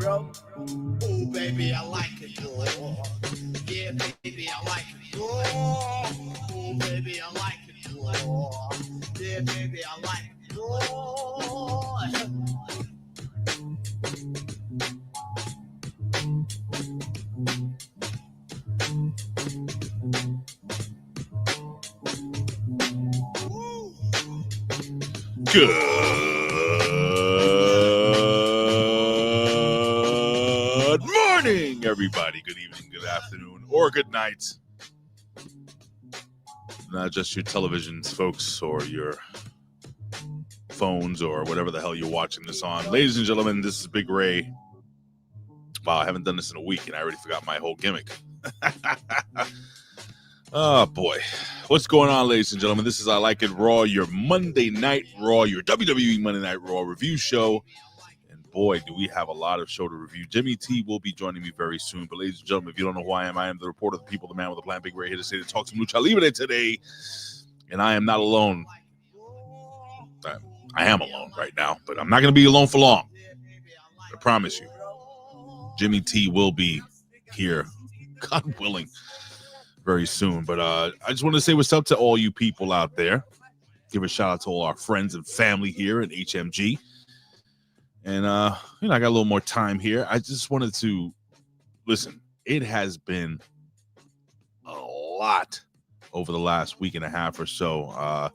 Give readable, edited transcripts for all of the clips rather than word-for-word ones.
Ooh, baby, I like it raw. Yeah, baby, I like it raw. Ooh, baby, I like it raw. Yeah, baby, I like it raw. Good morning, everybody. Good evening, good afternoon, or good night. Not just your televisions, folks, or your phones, or whatever the hell you're watching this on. Ladies and gentlemen, this is Big Ray. Wow, I haven't done this in a week, and I already forgot my whole gimmick. Oh, boy. What's going on, ladies and gentlemen? This is I Like It Raw, your Monday Night Raw, your WWE Monday Night Raw review show. And boy, do we have a lot of show to review. Jimmy T will be joining me very soon. But ladies and gentlemen, if you don't know who I am the reporter of the people, the man with the plan, Big Ray, here to say to talk some Lucha Libre today. And I am not alone. I am alone right now, but I'm not going to be alone for long. I promise you. Jimmy T will be here, God willing, very soon. But I just want to say what's up to all you people out there. Give a shout out to all our friends and family here at HMG. And, I got a little more time here. I just wanted to listen. It has been a lot over the last week and a half or so.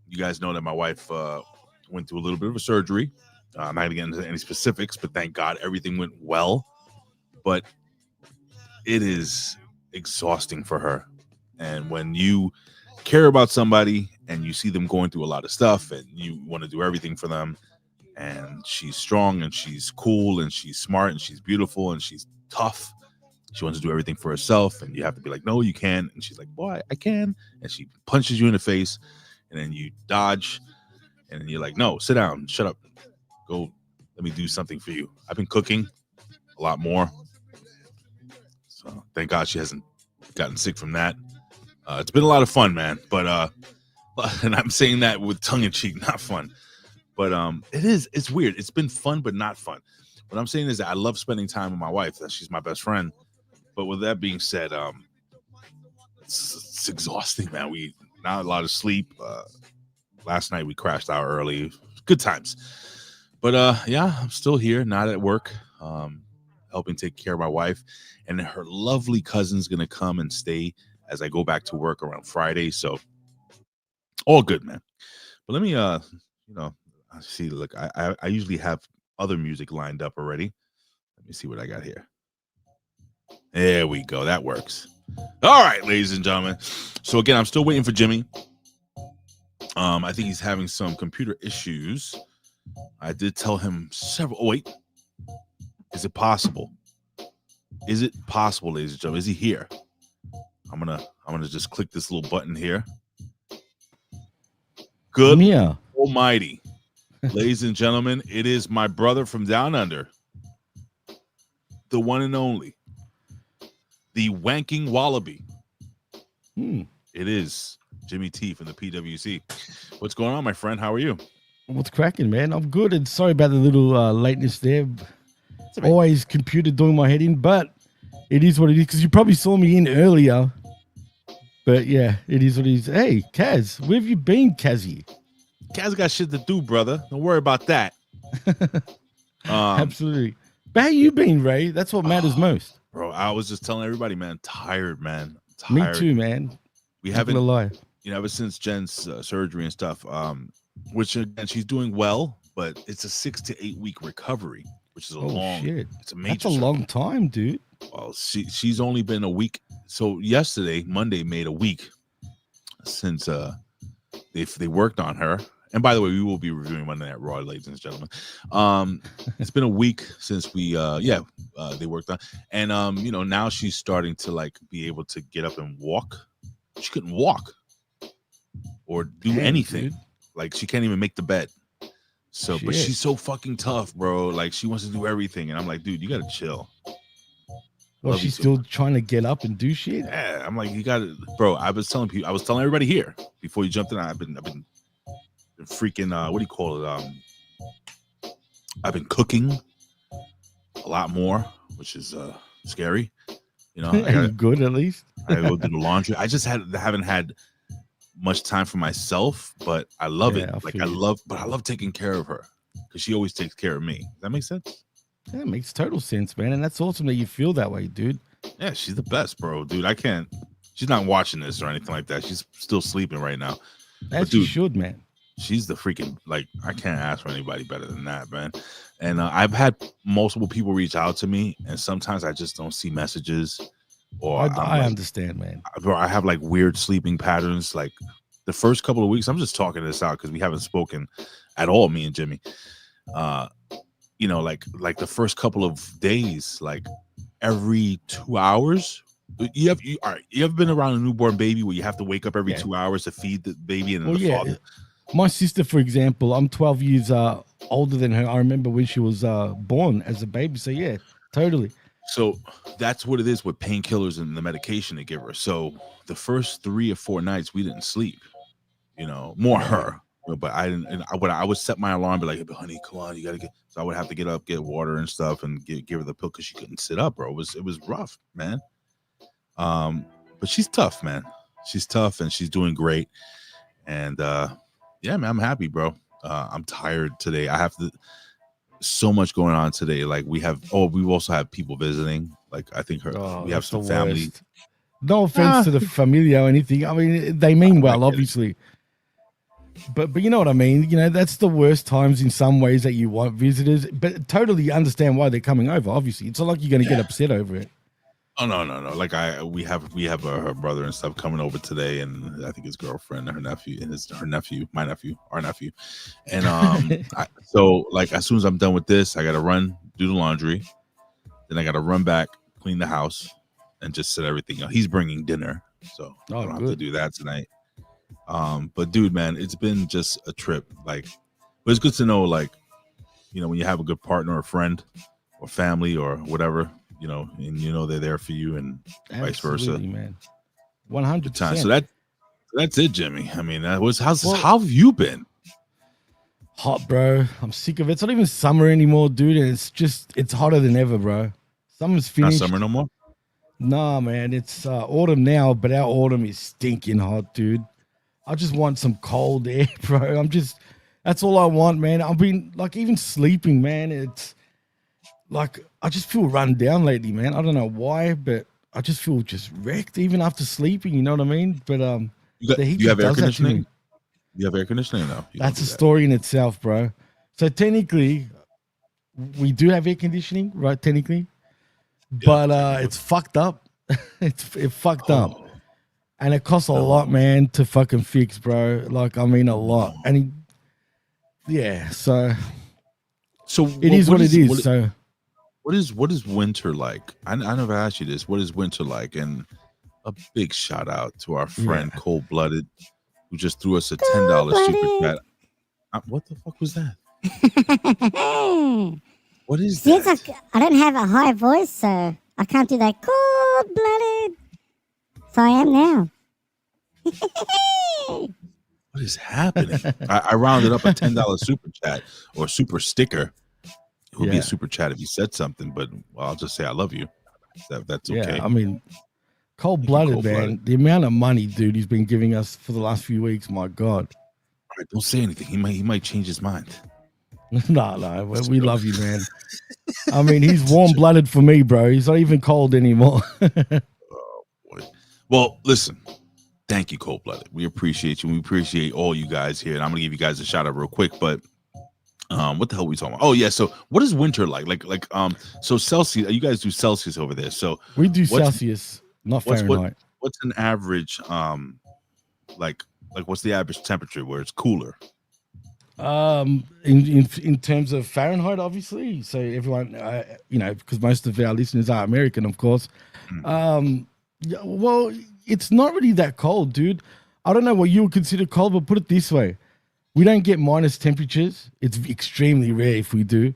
You guys know that my wife went through a little bit of a surgery. I'm not going to get into any specifics, but thank God everything went well. But it is exhausting for her. And when you care about somebody and you see them going through a lot of stuff and you want to do everything for them, and she's strong and she's cool and she's smart and she's beautiful and she's tough, she wants to do everything for herself, and you have to be like, no, you can't. And she's like, boy, I can. And she punches you in the face, and then you dodge, and then you're like, no, sit down, shut up, go, let me do something for you. I've been cooking a lot more, so thank God she hasn't gotten sick from that. It's been a lot of fun, man. But and I'm saying that with tongue in cheek, not fun. But it's weird. It's been fun, but not fun. What I'm saying is that I love spending time with my wife. That she's my best friend. But with that being said, it's exhausting, man. We not a lot of sleep. Last night we crashed out early. Good times. But yeah, I'm still here, not at work. Helping take care of my wife, and her lovely cousin's gonna come and stay as I go back to work around Friday. So all good, man. But let me see, look, I usually have other music lined up already. Let me see what I got here. There we go. That works. All right, ladies and gentlemen. So again, I'm still waiting for Jimmy. I think he's having some computer issues. I did tell him several. Oh, wait. Is it possible? Is it possible, ladies and gentlemen? Is he here? I'm gonna just click this little button here. Good almighty. Ladies and gentlemen, it is my brother from down under. The one and only. The wanking wallaby. It is Jimmy T from the PWC. What's going on, my friend? How are you? What's cracking, man? I'm good. And sorry about the little lateness there. Always computer doing my head in, but it is what it is. Because you probably saw me in earlier. But yeah, it is what it is. Hey, Kaz, where have you been, Kazzy? Kaz got shit to do, brother. Don't worry about that. Absolutely. But how you been, Ray? That's what matters most. Bro, I was just telling everybody, man, tired, man. Tired. Me too, man. We haven't, ever since Jen's surgery and stuff, which again, she's doing well, but it's a 6 to 8 week recovery, which is it's a major. That's a long time, dude. Well, she's only been a week. So yesterday, Monday, made a week since they worked on her. And by the way, we will be reviewing Monday Night Raw, ladies and gentlemen. It's been a week since they worked on, and now she's starting to like be able to get up and walk. She couldn't walk or do anything. Dude. Like she can't even make the bed. So, but she's so fucking tough, bro. Like she wants to do everything, and I'm like, dude, you gotta chill. Well, she's still trying to get up and do shit. Yeah, I'm like, you gotta, bro. I was telling everybody here before you jumped in. I've been freaking what do you call it? I've been cooking. a lot more, which is scary. You know, Good at least. I go do the laundry. I just haven't had much time for myself, but I love it. Like I love taking care of her because she always takes care of me. Does that make sense? Yeah, it makes total sense, man. And that's awesome that you feel that way, dude. Yeah, she's the best, bro. Dude, I can't. She's not watching this or anything like that. She's still sleeping right now. As you should, man. She's the freaking, like, I can't ask for anybody better than that, man. And I've had multiple people reach out to me, and sometimes I just don't see messages. Or I understand, man. Bro, I have like weird sleeping patterns. Like the first couple of weeks, I'm just talking this out because we haven't spoken at all, me and Jimmy. You know, like the first couple of days, like every 2 hours. You ever been around a newborn baby where you have to wake up every 2 hours to feed the baby and the father? My sister, for example, I'm 12 years older than her. I remember when she was born as a baby. So yeah, totally. So that's what it is with painkillers and the medication they give her. So the first 3 or 4 nights we didn't sleep, you know, more her, but I didn't. And I would set my alarm, be like, hey, honey, come on, you gotta get. So I would have to get up, get water and stuff, and give her the pill because she couldn't sit up, bro. It was rough, man. But she's tough, man. She's tough and she's doing great. And yeah, man, I'm happy, bro. I'm tired today. I have so much going on today. Like we also have people visiting. Like I think we have some family. No offense to the family or anything. I mean, they mean well, obviously. But you know what I mean? You know, that's the worst times in some ways that you want visitors, but totally understand why they're coming over. Obviously, it's not like you're going to get upset over it. Oh no. Like we have her brother and stuff coming over today, and I think his girlfriend, her nephew, and our nephew, and so like as soon as I'm done with this, I gotta run, do the laundry, then I gotta run back, clean the house, and just set everything up. He's bringing dinner, so I don't have to do that tonight. But dude, man, it's been just a trip. Like, but it's good to know, like, you know, when you have a good partner or friend or family or whatever. You know, and you know they're there for you, and vice versa, man. 100%. So that's it, Jimmy. I mean, how have you been? Hot, bro. I'm sick of it. It's not even summer anymore, dude. And it's hotter than ever, bro. Summer's finished. Not summer no more. Nah, man. It's autumn now, but our autumn is stinking hot, dude. I just want some cold air, bro. That's all I want, man. I've been like even sleeping, man. It's like I just feel run down lately, man. I don't know why, but I just feel just wrecked even after sleeping. You know what I mean? But the heat you have air does that to me. conditioning. You have air conditioning now. That's a story in itself, bro. So technically, we do have air conditioning, right? Technically, but it's fucked up. It's fucked up, and it costs a lot, man, to fucking fix, bro. Like I mean, a lot. And so it is what it is. So. What is winter like? I never asked you this. What is winter like? And a big shout out to our friend Cold Blooded, who just threw us a $10 super chat. What the fuck was that? What is that? I don't have a high voice, so I can't do that Cold Blooded. So I am now. What is happening? I rounded up a $10 super chat or super sticker. It would be a super chat if you said something, but I'll just say I love you. That's okay. Yeah, I mean, cold-blooded, man. The amount of money, dude, he's been giving us for the last few weeks, my God. All right, don't say anything. He might change his mind. No, we love you, man. I mean, he's warm-blooded for me, bro. He's not even cold anymore. Oh, boy. Well, listen. Thank you, Cold Blooded. We appreciate you. We appreciate all you guys here. And I'm going to give you guys a shout out real quick, but what the hell are we talking about? Oh yeah, so what is winter like? So Celsius, you guys do Celsius over there. So we do Celsius, not Fahrenheit. What's an average like what's the average temperature where it's cooler? In terms of Fahrenheit, obviously. So everyone you know, because most of our listeners are American, of course. Well, it's not really that cold, dude. I don't know what you would consider cold, but put it this way. We don't get minus temperatures. It's extremely rare if we do.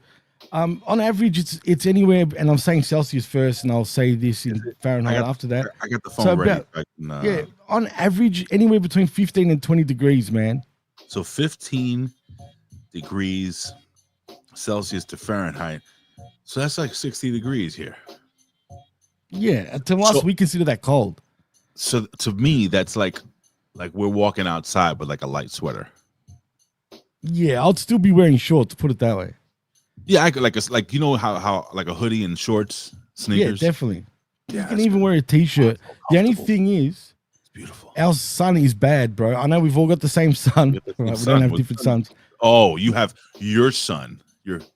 On average, it's anywhere, and I'm saying Celsius first, and I'll say this in Fahrenheit after that. I got the phone ready. On average, anywhere between 15 and 20 degrees, man. So 15 degrees Celsius to Fahrenheit. So that's like 60 degrees here. Yeah, to us, we consider that cold. So to me, that's like we're walking outside with like a light sweater. Yeah, I'll still be wearing shorts. Put it that way. Yeah, I could like you know how like a hoodie and shorts, sneakers. Yeah, definitely. Yeah, you can even wear a t-shirt. So the only thing is, it's beautiful. Our sun is bad, bro. I know we've all got the same sun. We don't have different suns. Oh, you have your sun.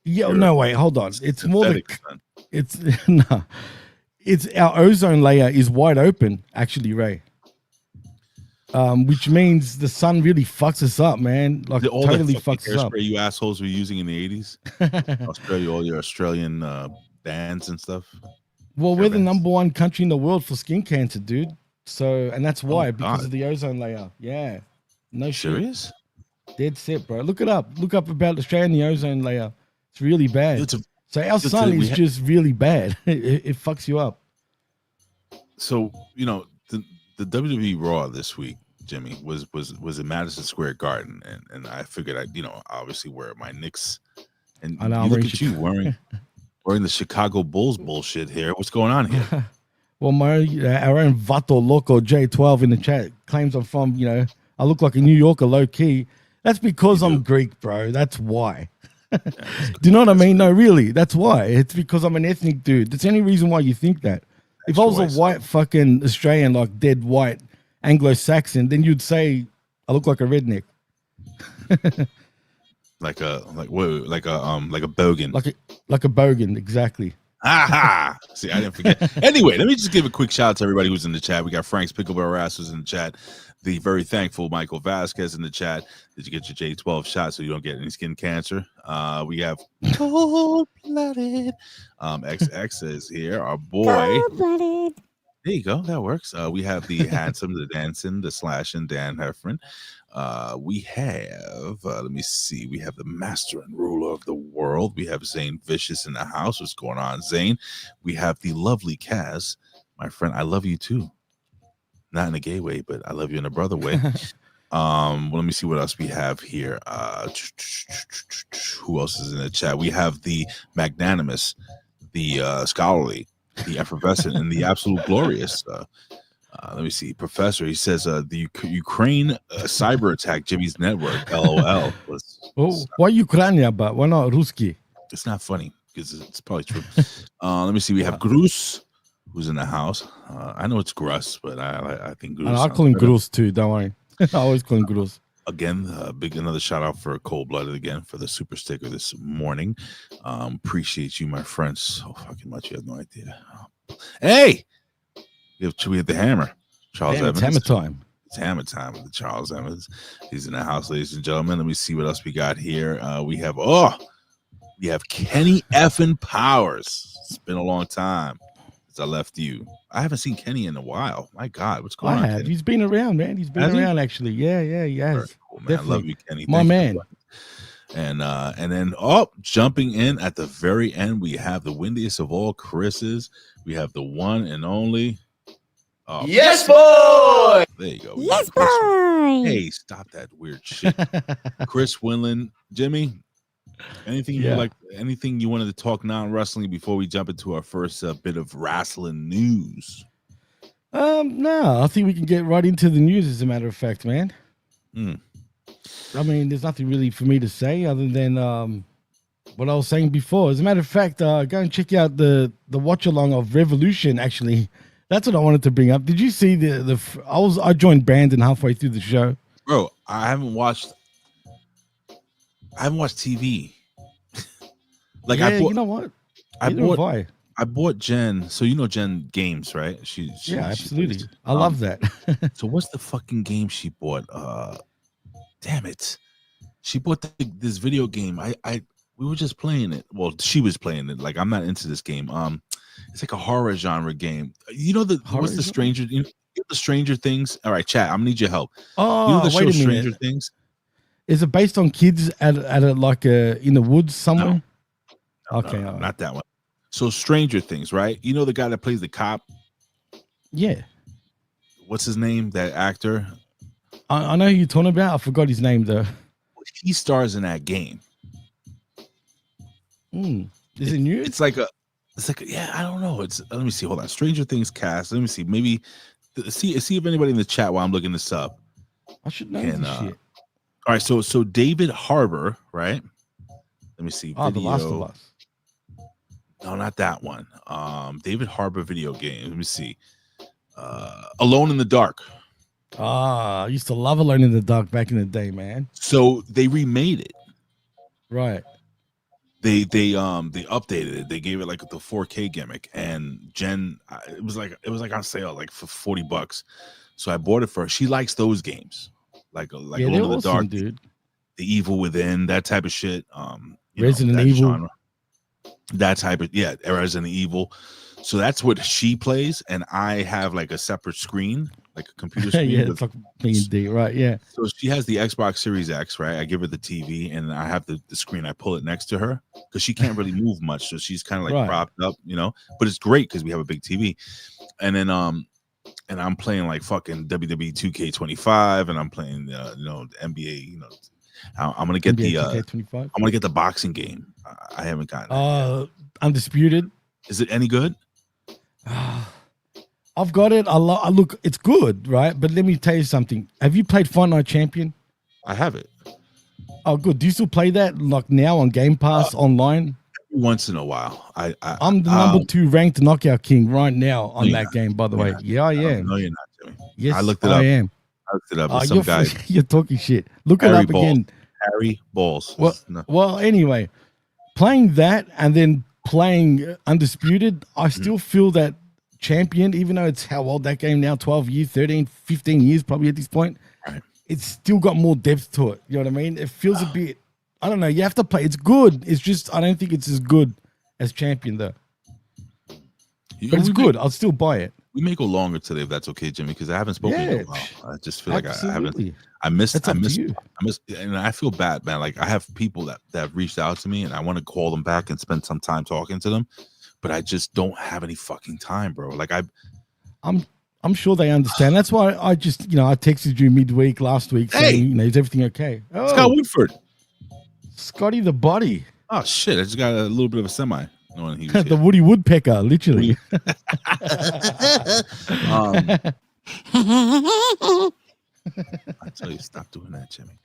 No, wait, hold on. It's more the sun. It's no. It's our ozone layer is wide open, actually, Ray. Which means the sun really fucks us up, man. Like all totally that fucks us up. You assholes were using in the 80s. Australia, all your Australian bands and stuff. Well, we're the number one country in the world for skin cancer, dude. So, and that's why, because of the ozone layer. Yeah. No shit. Serious? Dead set, bro. Look it up. Look up about Australia and the ozone layer. It's really bad. So our sun is just really bad. It fucks you up. So, you know, the WWE Raw this week, Jimmy, was in Madison Square Garden, and I figured I'd, you know, obviously wear my Knicks. And you look at you wearing the Chicago Bulls bullshit here. What's going on here? Well, our own Vato Loco J12 in the chat claims I'm from, you know, I look like a New Yorker low key. That's because I'm Greek, bro. That's why. Do you know what I mean? No, really. That's why. It's because I'm an ethnic dude. That's the only reason why you think that. If I was a white fucking Australian, like dead white Anglo-Saxon, then you'd say I look like a redneck. like a bogan. Like a bogan, exactly. Aha! See, I didn't forget. Anyway, let me just give a quick shout out to everybody who's in the chat. We got Frank's Pickleball Ass who's in the chat. The very thankful Michael Vasquez in the chat. Did you get your J12 shot so you don't get any skin cancer? We have Cold-Blooded. XX is here, our boy. Cold-Blooded. There you go. That works. We have the handsome, the dancing, the slashing Dan Heffron. We have, let me see. We have the master and ruler of the world. We have Zane Vicious in the house. What's going on, Zane? We have the lovely Kaz. My friend, I love you too. Not in a gay way, but I love you in a brother way. Well, let me see what else we have here. Who else is in the chat? We have the magnanimous, the scholarly, the effervescent, and the absolute glorious. Let me see. Professor, he says the Ukraine cyber attack Jimmy's network. LOL. Why Ukraine, but why not Ruski? It's not funny because it's probably true. Let me see. We have Grus, who's in the house. I know it's Grus, but I think Grus. I'll call him Grus too. Don't worry. I always call him Grus. Again, another shout out for Cold-Blooded again for the super sticker this morning. Appreciate you, my friends, so fucking much. You have no idea. Hey, we have the hammer, Charles Evans. It's hammer time. It's hammer time with Charles Evans. He's in the house, ladies and gentlemen. Let me see what else we got here. We have Kenny effing Powers. It's been a long time since I left you. I haven't seen Kenny in a while. My God, what's going on? Kenny? He's been around, man. He's been around, actually. Yeah, he has. Cool, man. I love you, Kenny. My man. And then jumping in at the very end, we have the windiest of all Chris's. We have the one and only. Yes, boy. There you go. Yes, boy. Hey, stop that weird shit. Chris Winland, Jimmy. Anything you wanted to talk non-wrestling before we jump into our first bit of wrestling news? No, I think we can get right into the news, as a matter of fact, man. I mean, there's nothing really for me to say other than what I was saying before. As a matter of fact, go and check out the watch along of Revolution. Actually, that's what I wanted to bring up. Did you see I joined Brandon halfway through the show, bro. I haven't watched TV. You know what? I bought Jen. So you know Jen Games, right? Absolutely. I love that. So what's the fucking game she bought? Damn it. She bought this video game. We were just playing it. Well, she was playing it. Like, I'm not into this game. It's like a horror genre game. You know what's the Stranger? You know the Stranger Things? All right, chat. I'm gonna need your help. Oh, you know the show wait a minute. Stranger Things? Is it based on kids in the woods somewhere? No, okay, no, not that one. So Stranger Things, right? You know the guy that plays the cop? Yeah. What's his name? That actor? I know who you're talking about. I forgot his name though. He stars in that game. Is it new? It's like yeah, I don't know. It's let me see. Hold on. Stranger Things cast. Let me see. Maybe see if anybody in the chat while I'm looking this up. I should know this shit. All right, so David Harbour, right? Let me see. Oh, The Last of Us. No, not that one. David Harbour video game. Let me see. Alone in the Dark. Ah, I used to love Alone in the Dark back in the day, man. So they remade it. Right. They updated it. They gave it like the 4K gimmick, and Jen, it was like on sale like for $40. So I bought it for her. She likes those games, like Alone in the Dark, dude. The Evil Within, that type of shit. Resident Evil, genre, that type of Resident Evil. So that's what she plays, and I have like a separate screen, like a computer screen. Yeah, it's like D, right? Yeah. So she has the Xbox Series X, right? I give her the TV, and I have the screen. I pull it next to her because she can't really move much, so she's kind of like propped up, But it's great because we have a big TV, and then and I'm playing like fucking WWE 2K25, and I'm playing the NBA. I'm gonna get the I'm gonna get the boxing game. I haven't gotten it. Undisputed. Is it any good? I've got it. Look, it's good, right? But let me tell you something. Have you played Fight Night Champion? I have it. Oh, good. Do you still play that like now on Game Pass online? Once in a while. I'm the number 2 ranked knockout king right now on that game, by the way. Yeah, I am. No, you're not, Jimmy. Yes, I looked it up. I am. I looked it up. Some guy. You're talking shit. Look it up again. Harry Balls. Well, anyway, playing that and then playing Undisputed, I still feel that Champion, even though it's how old that game now, 12 years, 13, 15 years probably at this point, right. It's still got more depth to it. You know what I mean? It feels a bit, I don't know, you have to play. It's good. It's just, I don't think it's as good as Champion though. But it's good. I'll still buy it. We may go longer today if that's okay, Jimmy, because I haven't spoken in a while. I just feel like I haven't. I missed, and I feel bad, man. Like I have people that have reached out to me, and I want to call them back and spend some time talking to them, but I just don't have any fucking time, bro. Like I'm sure they understand. That's why I just, I texted you midweek last week saying, is everything okay? Oh, Scott Woodford, Scotty the Body. Oh shit! I just got a little bit of a semi. When he was the Woody Woodpecker, literally. I tell you, stop doing that, Jimmy.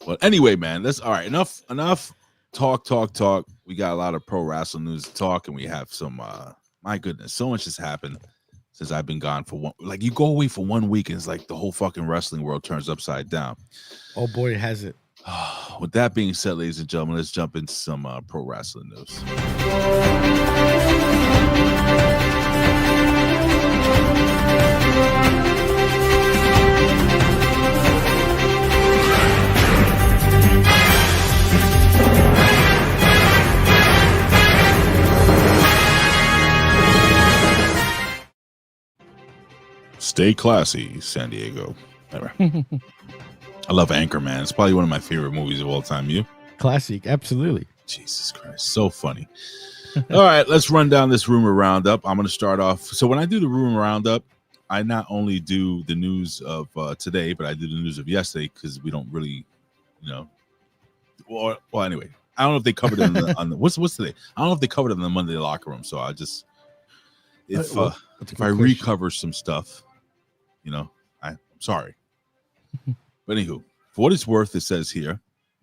But anyway, man, that's all right. Enough talk. We got a lot of pro wrestling news to talk, and we have some my goodness, so much has happened since I've been gone for one. Like you go away for 1 week, and it's like the whole fucking wrestling world turns upside down. Oh boy, has it. With that being said, ladies and gentlemen, let's jump into some pro wrestling news. Stay classy, San Diego. I love Anchorman. It's probably one of my favorite movies of all time. You? Classic, absolutely. Jesus Christ, so funny. All right, let's run down this rumor roundup. I'm going to start off. So when I do the rumor roundup, I not only do the news of today, but I do the news of yesterday because we don't really, Well, anyway, I don't know if they covered it on the what's today. I don't know if they covered it in the Monday locker room. So I just if I recover some stuff, I'm sorry. But anywho, for what it's worth, it says here,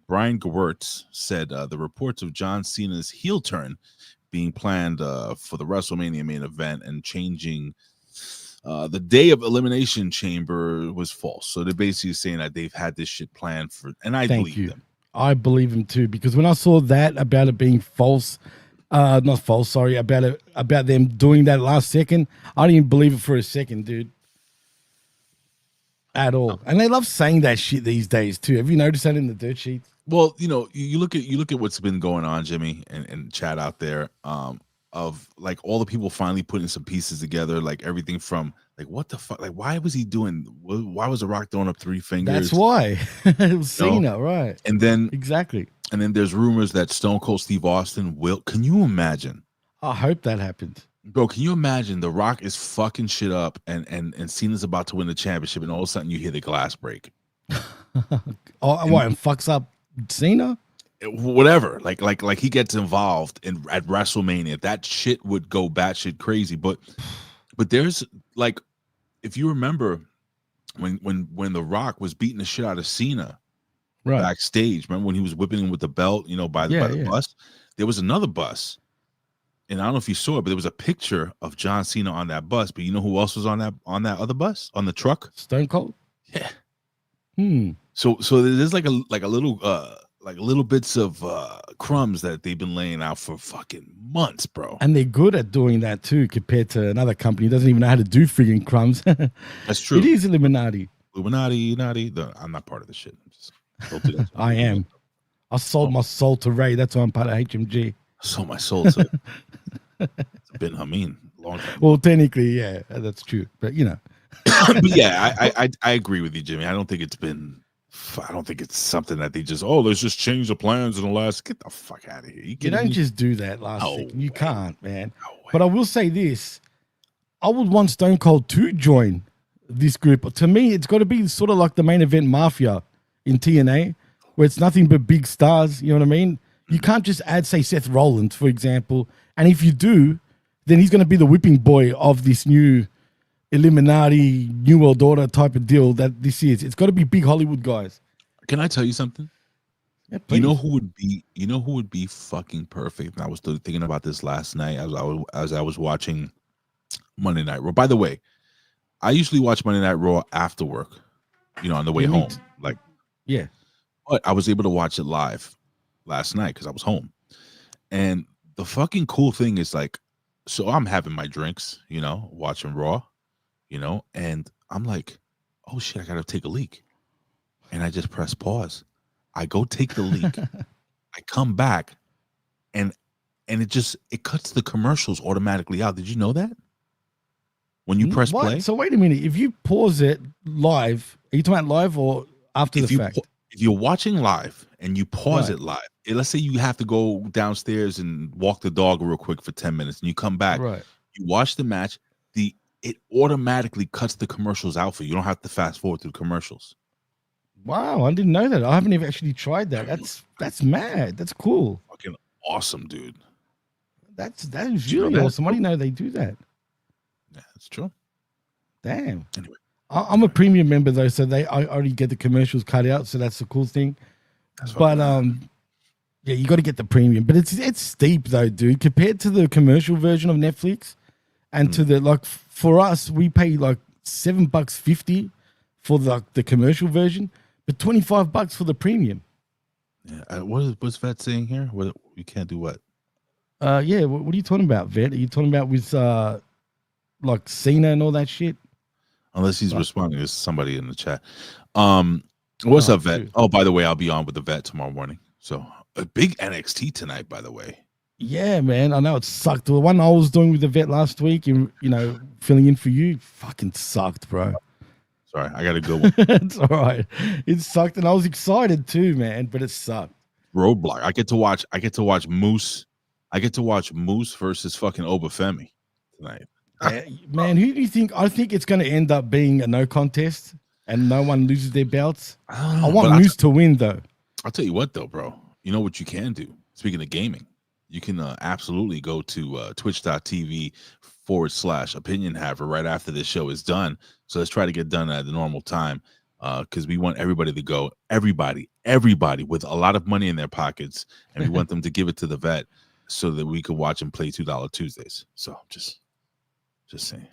Brian Gewirtz said the reports of John Cena's heel turn being planned for the WrestleMania main event and changing the day of Elimination Chamber was false. So they're basically saying that they've had this shit planned for, and I believe them. I believe him too, because when I saw that about it being false, not false, sorry, about them doing that last second, I didn't believe it for a second, dude. At all. And they love saying that shit these days too. Have you noticed that in the dirt sheets? Well, you look at what's been going on, Jimmy, and chat out there, of like all the people finally putting some pieces together, like everything from like what the fuck, like why was he doing? Why was The Rock throwing up 3 fingers? That's why. It was Cena, right? And then exactly. And then there's rumors that Stone Cold Steve Austin will. Can you imagine? I hope that happens. Bro, can you imagine The Rock is fucking shit up and Cena's about to win the championship and all of a sudden you hear the glass break? And fucks up Cena? whatever. Like he gets involved at WrestleMania. That shit would go batshit crazy. But there's like, if you remember when The Rock was beating the shit out of Cena backstage, remember when he was whipping him with the belt, by the bus? There was another bus. And I don't know if you saw it, but there was a picture of John Cena on that bus. But you know who else was on that other bus, on the truck? Stone Cold. Yeah. So there's like a little little bits of crumbs that they've been laying out for fucking months, bro. And they're good at doing that too, compared to another company who doesn't even know how to do friggin' crumbs. That's true. It is Illuminati. I'm not part of this shit. Don't do that. I am. I sold my soul to Ray. That's why I'm part of HMG. I sold my soul to Ben Hamin. Long time. Well, technically, yeah, that's true. But but yeah, I agree with you, Jimmy. I don't think it's something that they just, let's just change the plans in the last. Get the fuck out of here. You don't just do that second. You can't, man. No way. But I will say this. I would want Stone Cold to join this group. To me, it's got to be sort of like the main event Mafia in TNA, where it's nothing but big stars. You know what I mean? You can't just add, say, Seth Rollins, for example. And if you do, then he's going to be the whipping boy of this new Illuminati, New World Order type of deal that this is. It's got to be big Hollywood guys. Can I tell you something? Yeah, you know who would be fucking perfect? And I was thinking about this last night as I was watching Monday Night Raw. By the way, I usually watch Monday Night Raw after work, on the way home. Yeah. But I was able to watch it live last night because I was home. And the fucking cool thing is, like, so I'm having my drinks, watching Raw, and I'm like, oh shit, I gotta take a leak. And I just press pause. I go take the leak. I come back, and it cuts the commercials automatically out. Did you know that? When you press play? So wait a minute. If you pause it live, are you talking about live or after the fact? If you're watching live and you pause it live, let's say you have to go downstairs and walk the dog real quick for 10 minutes, and you come back, you watch the match, it automatically cuts the commercials out for you. You don't have to fast forward through the commercials. Wow, I didn't know that. I haven't even actually tried that. That's mad. That's cool. Fucking awesome, dude. That is really awesome. I didn't know they do that. Yeah, that's true. Damn. Anyway, I'm a premium member though, so I already get the commercials cut out. So that's the cool thing. But yeah, you got to get the premium. But it's steep though, dude, compared to the commercial version of Netflix, and to the for us, we pay like $7.50 for the commercial version, but $25 for the premium. Yeah. What's Vet saying here? What you can't do what? Yeah. What are you talking about, Vet? Are you talking about with like Cena and all that shit? Unless he's responding to somebody in the chat. What's up, Vet? Dude. Oh, by the way, I'll be on with the Vet tomorrow morning. So a big NXT tonight, by the way. Yeah, man. I know it sucked. The one I was doing with the Vet last week, and filling in for you, fucking sucked, bro. Sorry, I got a good one. It's all right. It sucked, and I was excited too, man. But it sucked. Roadblock. I get to watch Moose. I get to watch Moose versus fucking Obafemi tonight. Man, who do you think? I think it's going to end up being a no contest, and no one loses their belts. I want Moose to win, though. I'll tell you what, though, bro. You know what you can do? Speaking of gaming, you can absolutely go to twitch.tv/opinion haver right after this show is done. So let's try to get done at the normal time, because we want everybody to go. Everybody with a lot of money in their pockets, and we want them to give it to the Vet so that we could watch him play $2 Tuesdays. So just saying.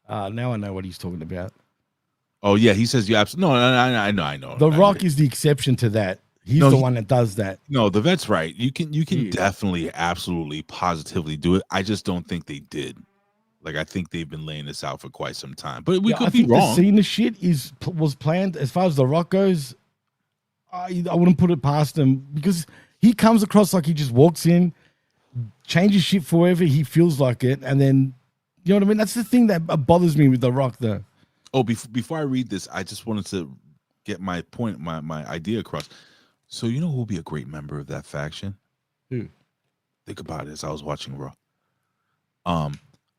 Now I know what he's talking about. Oh yeah, he says you absolutely. No, I know. The Rock is the exception to that. He's the one that does that. No, the Vet's right. You can definitely, absolutely, positively do it. I just don't think they did. Like, I think they've been laying this out for quite some time. But we could be wrong. The Cena shit was planned. As far as The Rock goes, I wouldn't put it past him, because he comes across like he just walks in, changes shit for wherever he feels like it, and then, you know what I mean? That's the thing that bothers me with The Rock, though. Oh, before I read this, I just wanted to get my point, my idea across. So you know who would be a great member of that faction? Who? Think about it as I was watching Raw.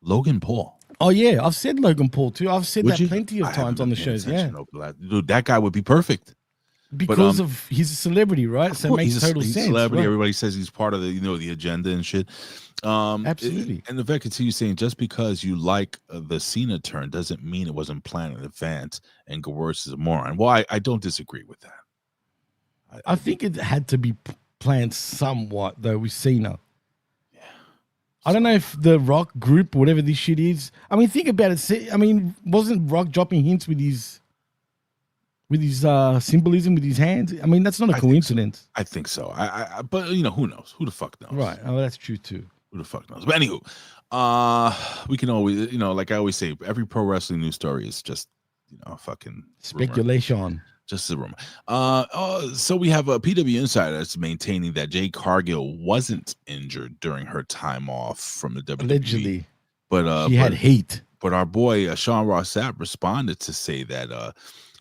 Logan Paul. Oh yeah, I've said Logan Paul too. I've said that plenty of times on the shows. Yeah, dude, that guy would be perfect. Because of he's a celebrity, right? So it makes total he's sense. a celebrity. Right? Everybody says he's part of the the agenda and shit. Absolutely. And the vet continues saying, just because you like the Cena turn doesn't mean it wasn't planned in advance. And Gewurz is a moron. Well, I don't disagree with that. I think it had to be planned somewhat though with Cena. Yeah. I don't know if the Rock group, whatever this shit is. I mean, think about it. I mean, wasn't Rock dropping hints with his symbolism with his hands? I mean, that's not a coincidence. I think so. But who knows? Who the fuck knows? Right. Oh, that's true too. Who the fuck knows? But anywho, we can always, like I always say, every pro wrestling news story is just, fucking speculation. Rumor. Just a rumor. So we have a PW Insider that's maintaining that Jade Cargill wasn't injured during her time off from the WWE. Allegedly. But she had heat. But our boy Sean Ross Sapp responded to say that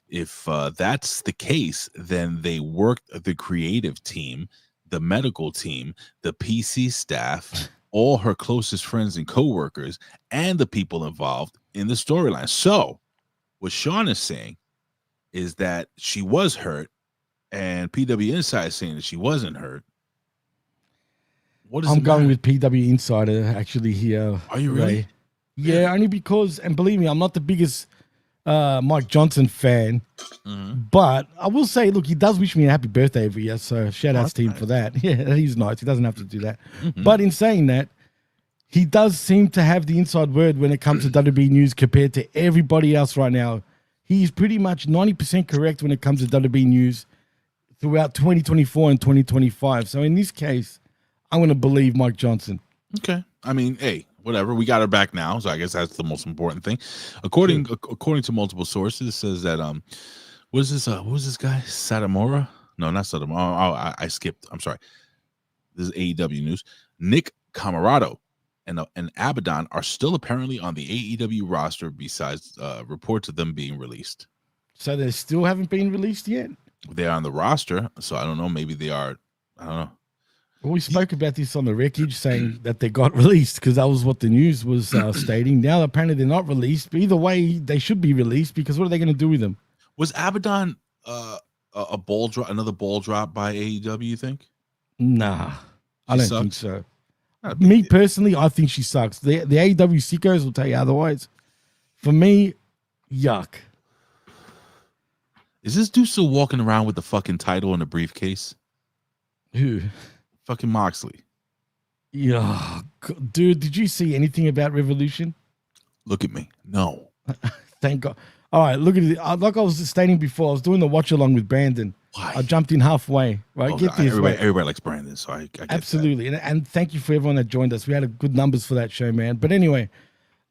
if that's the case, then they worked the creative team, the medical team, the PC staff, all her closest friends and coworkers, and the people involved in the storyline. So what Sean is saying is that she was hurt, and PW Insider is saying that she wasn't hurt. I'm going with PW Insider actually here. Are you really? Yeah, only because, and believe me, I'm not the biggest Mike Johnson fan, but I will say, look, he does wish me a happy birthday every year, so shout outs to him for that. Yeah, he's nice. He doesn't have to do that. But in saying that, he does seem to have the inside word when it comes to WWE news compared to everybody else right now. He's pretty much 90% correct when it comes to WWE news throughout 2024 and 2025. So in this case, I'm going to believe Mike Johnson. Okay. I mean, hey, whatever. We got her back now, so I guess that's the most important thing. According to multiple sources, it says that what was this guy? Satomura? No, not Satomura. Oh, I skipped. I'm sorry. This is AEW news. Nick Camarado and Abaddon are still apparently on the AEW roster, besides reports of them being released. So they still haven't been released yet? They are on the roster, so I don't know. Maybe they are. I don't know. Well, we spoke about this on the wreckage, saying that they got released because that was what the news was stating. Now apparently they're not released, but either way, they should be released because what are they going to do with them? Was Abaddon a ball drop, another ball drop by AEW? You think? Nah, I don't think so. Me personally, I think she sucks. The AEW sickos will tell you otherwise. For me, yuck. Is this dude still walking around with the fucking title in a briefcase? Who? Fucking Moxley. Yeah, dude, did you see anything about Revolution? Look at me. No. Thank God. All right, look at it. Like I was stating before, I was doing the watch along with Brandon. Why? I jumped in halfway, right? Oh, Get this. Everybody likes Brandon, so I get absolutely. And thank you for everyone that joined us. We had good numbers for that show, man. But anyway,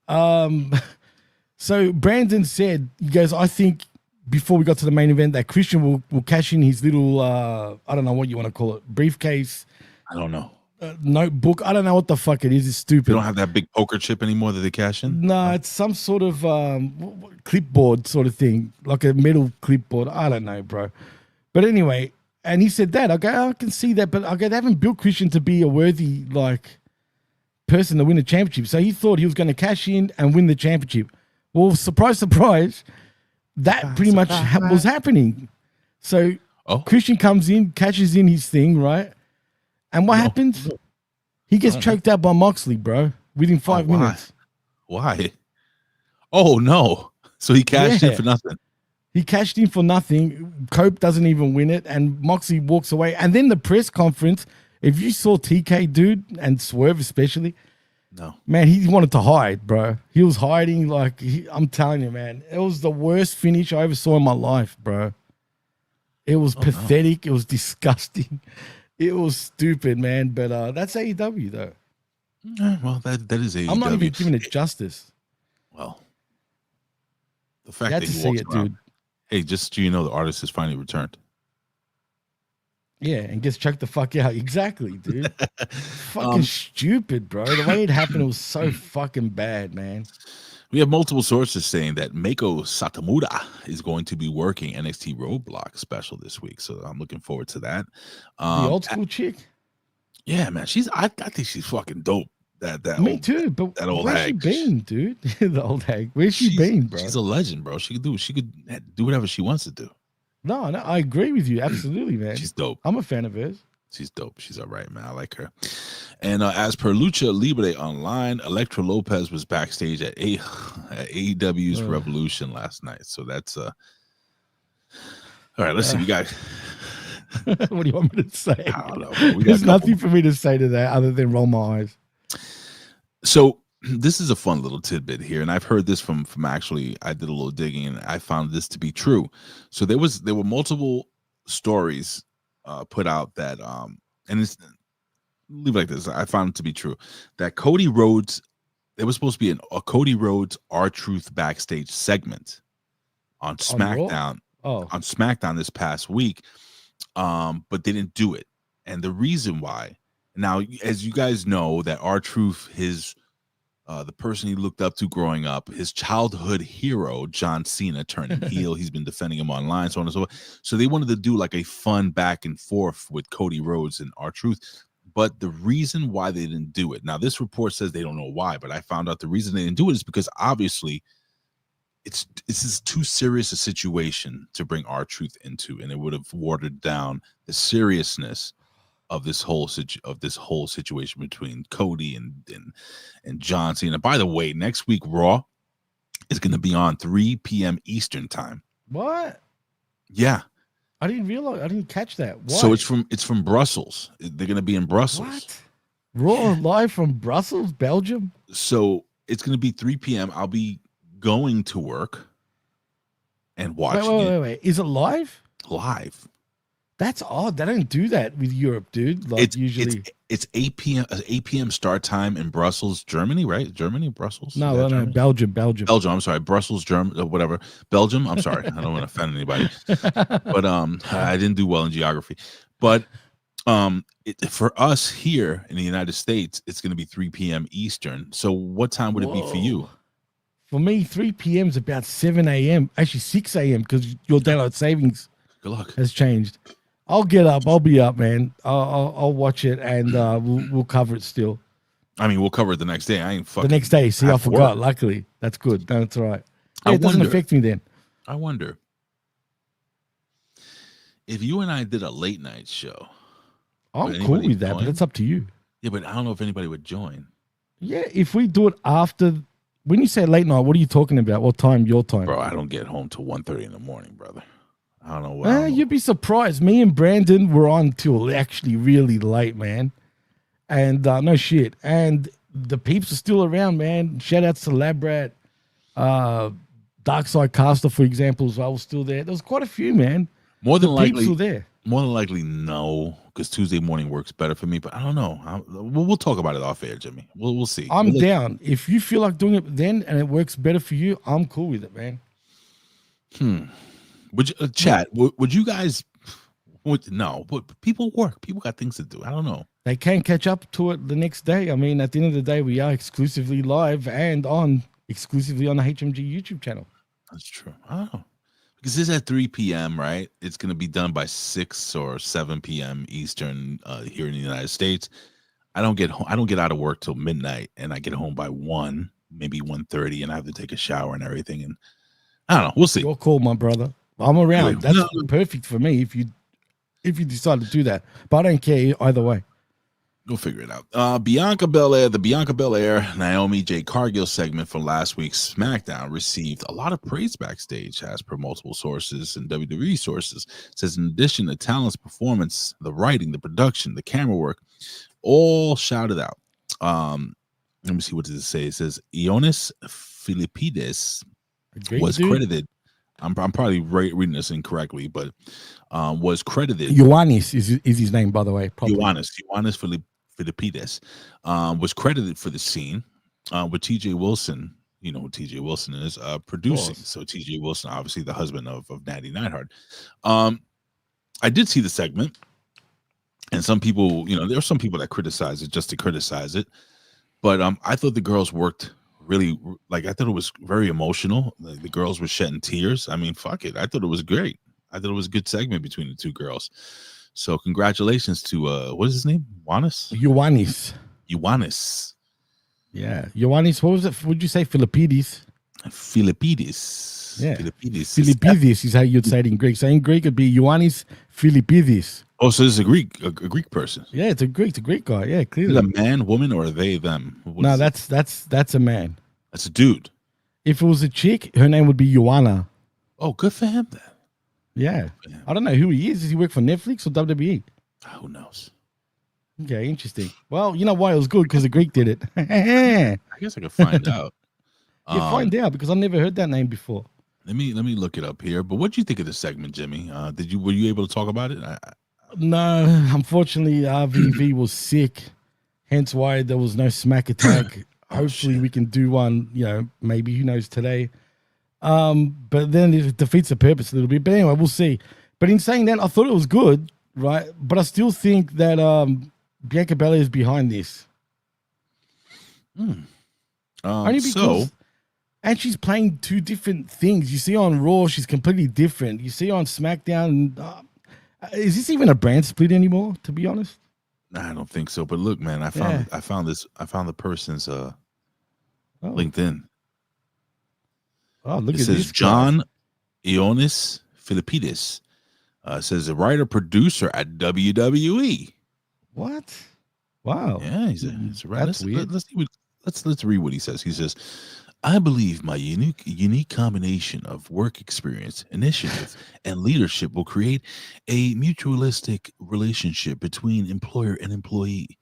so Brandon said, he goes, I think before we got to the main event that Christian will cash in his little, I don't know what you want to call it, briefcase. I don't know. Notebook. I don't know what the fuck it is. It's stupid. You don't have that big poker chip anymore that they cash in? No, it's some sort of clipboard sort of thing, like a metal clipboard. I don't know, bro. But anyway, and he said that. Okay, I can see that, but okay, they haven't built Christian to be a worthy person to win a championship. So he thought he was going to cash in and win the championship. Well, surprise, surprise, that pretty much was happening. So Christian comes in, cashes in his thing, right? And what happens? He gets choked out by Moxley, bro, within 5 minutes. Why? Oh, no. So he cashed in for nothing. He cashed in for nothing. Cope doesn't even win it, and Moxley walks away. And then the press conference, if you saw TK, dude, and Swerve especially, no, man, he wanted to hide, bro. He was hiding I'm telling you, man. It was the worst finish I ever saw in my life, bro. It was pathetic. No. It was disgusting. It was stupid, man. But that's AEW, though. Well, that is AEW. I'm not even giving it justice. Well, the fact that he walks around, dude. Hey, just so you know, the artist has finally returned. Yeah, and gets checked the fuck out. Exactly, dude. Fucking stupid, bro. The way it happened, it was so fucking bad, man. We have multiple sources saying that Meiko Satomura is going to be working NXT Roadblock special this week, so I'm looking forward to that. The old school chick. Yeah, man. I think she's fucking dope. Me too, but that old where's hag. she been, dude? The old hag. Where's she been, bro? She's a legend, bro. She could do whatever she wants to do. No, I agree with you. Absolutely, man. She's dope. I'm a fan of hers. She's dope. She's all right, man. I like her. And as per Lucha Libre Online, Elektra Lopez was backstage at AEW's Revolution last night. So that's all right. Let's see. We got. What do you want me to say? I don't know. There's nothing for me to say to that other than roll my eyes. So this is a fun little tidbit here, and I've heard this from actually. I did a little digging, and I found this to be true. So there were multiple stories put out that and it's leave it like this. I found it to be true that Cody Rhodes, there was supposed to be a Cody Rhodes R-Truth backstage segment on SmackDown. On SmackDown this past week, but they didn't do it. And the reason why, now, as you guys know, that R-Truth, his the person he looked up to growing up, his childhood hero, John Cena, turning heel. He's been defending him online, so on and so forth. So they wanted to do like a fun back and forth with Cody Rhodes and R-Truth. But the reason why they didn't do it, now this report says they don't know why, but I found out the reason they didn't do it is because obviously this is too serious a situation to bring R-Truth into, and it would have watered down the seriousness of this whole situation between Cody and John Cena. And by the way, next week Raw is going to be on 3 p.m. Eastern time. What? Yeah, I didn't realize. I didn't catch that. Why? So it's from Brussels. They're going to be in Brussels. What? Raw live from Brussels, Belgium. So it's going to be 3 p.m. I'll be going to work and watching it. Wait. Is it live? Live. That's odd. They don't do that with Europe, dude. Like usually, it's 8 p.m. start time in Brussels, Germany, right? Germany, Brussels. No, Germany? Belgium. I'm sorry, Brussels, Germany, whatever. Belgium. I'm sorry, I don't want to offend anybody, but I didn't do well in geography. But for us here in the United States, it's going to be 3 p.m. Eastern. So what time would it be for you? For me, 3 p.m. is about 7 a.m. Actually, 6 a.m. because your daylight savings Good luck. has changed. I'll get up. I'll be up, man. I'll watch it, and we'll cover it still. I mean, we'll cover it the next day. I ain't fucking. The next day. See, I forgot. Luckily, that's good. No, that's all right. Yeah, it doesn't affect me then. I wonder if you and I did a late night show. I'm cool with that, but it's up to you. Yeah, but I don't know if anybody would join. Yeah, if we do it after. When you say late night, what are you talking about? What time? Your time? Bro, I don't get home till 1:30 in the morning, brother. I don't know what. You'd be surprised. Me and Brandon were on till actually really late, man. And no shit. And the peeps are still around, man. Shout outs to Labrat, Darkside Caster, for example, as well, was still there. There was quite a few, man. More than likely, peeps were there. More than likely, no, because Tuesday morning works better for me. But I don't know. We'll talk about it off air, Jimmy. We'll see. I'm down. If you feel like doing it then and it works better for you, I'm cool with it, man. Would you, chat? Would you guys? No, but people work. People got things to do. I don't know. They can catch up to it the next day. I mean, at the end of the day, we are exclusively live and exclusively on the HMG YouTube channel. That's true. I don't know. Because this is at 3 p.m., right? It's going to be done by 6 or 7 p.m. Eastern here in the United States. I don't get out of work till midnight, and I get home by 1, maybe 1:30, and I have to take a shower and everything. And I don't know. We'll see. Your call, my brother. I'm around. That's perfect for me if you decide to do that. But I don't care either way. We'll figure it out. Bianca Belair, the Bianca Belair, Naomi J. Cargill segment from last week's SmackDown received a lot of praise backstage, as per multiple sources and WWE sources. It says, in addition to talent's performance, the writing, the production, the camera work, all shouted out. Let me see, what does it say? It says, Ioannis Philippides was credited. I'm probably reading this incorrectly, but was credited. Ioannis is his name, by the way. Ioannis Philippides was credited for the scene with TJ Wilson. You know who TJ Wilson is, producing. So TJ Wilson, obviously the husband of Natty Neidhart. I did see the segment, and some people, there are some people that criticize it just to criticize it, but I thought the girls worked really, I thought it was very emotional. The girls were shedding tears. I mean, fuck it. I thought it was great. I thought it was a good segment between the two girls. So congratulations to what is his name? Ioannis. Yeah, Ioannis. What was it? Would you say Philippides? Philippidis. Yeah. Philippidis. Philippidis is how you'd say it in Greek. So in Greek, it'd be Ioannis Philippidis. Oh, so this is a Greek person. Yeah, it's a Greek guy. Yeah, Is clearly. it a man, woman, or are they them? What No, is it? that's a man. That's a dude. If it was a chick, her name would be Ioana. Oh, good for him then. Yeah. Yeah. I don't know who he is. Does he work for Netflix or WWE? Who knows? Okay, interesting. Well, you know why it was good? Because the Greek did it. I guess I could find out. Find out because I've never heard that name before. Let me look it up here. But what do you think of this segment, Jimmy? Were you able to talk about it? No, unfortunately, RVV was sick, hence why there was no smack attack. Hopefully, we can do one. Maybe who knows today. But then it defeats the purpose a little bit. But anyway, we'll see. But in saying that, I thought it was good, right? But I still think that Bianca Belair is behind this. Only because, and she's playing two different things. You see on Raw, she's completely different. You see on SmackDown. Is this even a brand split anymore? To be honest, I don't think so. But look, man, I found the person's LinkedIn. Oh, look it at says this. John Ioannis Philippidis. Says a writer producer at WWE. What? Wow. Yeah, he's a writer. That's weird. Let's read what he says. He says, I believe my unique combination of work experience, initiative, and leadership will create a mutualistic relationship between employer and employee.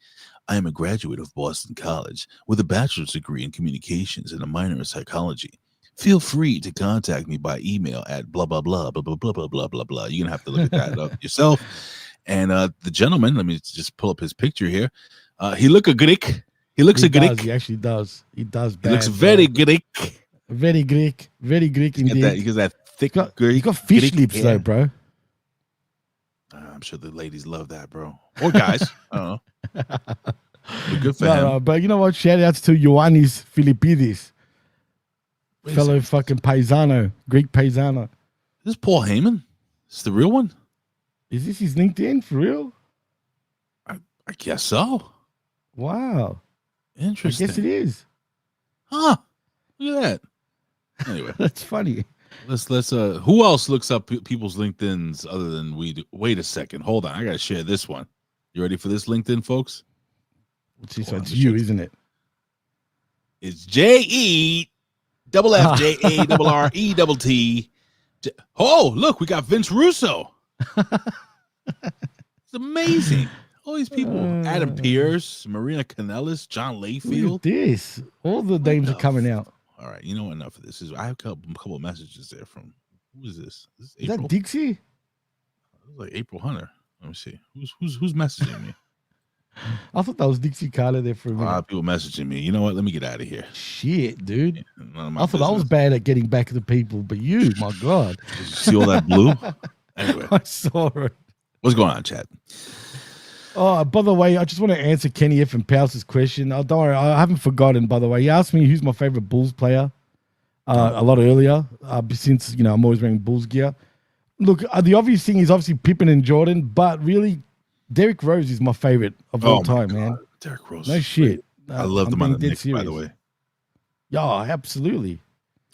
I am a graduate of Boston College with a bachelor's degree in communications and a minor in psychology. Feel free to contact me by email at blah, blah, blah, blah, blah, blah, blah, blah, blah, blah. You're going to have to look at that up yourself. And the gentleman, let me just pull up his picture here. He looks a Greek. He looks a Greek. He actually does. He does. He looks very Greek. Very Greek. Very Greek indeed. He got that thick Greek. You got fish Greek lips hair. though, bro. I'm sure the ladies love that, bro. Or guys. I don't know. But good for him. No, but you know what? Shout outs to Ioannis Philippidis. Fellow fucking paisano. Greek paisano. Is this Paul Heyman? Is this the real one? Is this his LinkedIn for real? I guess so. Wow. Interesting. I guess it is. Huh. Look at that. Anyway. That's funny. Let's who else looks up people's LinkedIn's other than we do? Wait a second. Hold on. I gotta share this one. You ready for this LinkedIn, folks? What's this one? It's you, isn't it? It's JEFFJARRETT. Oh, look, we got Vince Russo. It's amazing. All these people. Adam Pearce, Marina Kanellis, John Layfield. Look at this. All the names are coming out. All right, you know what? Enough of this. I have a couple of messages there from who is this? Is that Dixie? It was like April Hunter. Let me see. Who's messaging me? I thought that was Dixie Carter there for a minute. A lot of people messaging me. You know what? Let me get out of here. Shit, dude. I thought I was bad at getting back to the people, but you, my God. Did you see all that blue? Anyway. I saw it. What's going on, chat? Oh, by the way, I just want to answer Kenny F. and Pouse's question. Oh, don't worry, I haven't forgotten, by the way. He asked me who's my favorite Bulls player a lot earlier, since, I'm always wearing Bulls gear. Look, the obvious thing is obviously Pippen and Jordan, but really, Derrick Rose is my favorite of all time, man. Derrick Rose. No shit. I loved him on the Knicks, by the way. Yeah, absolutely.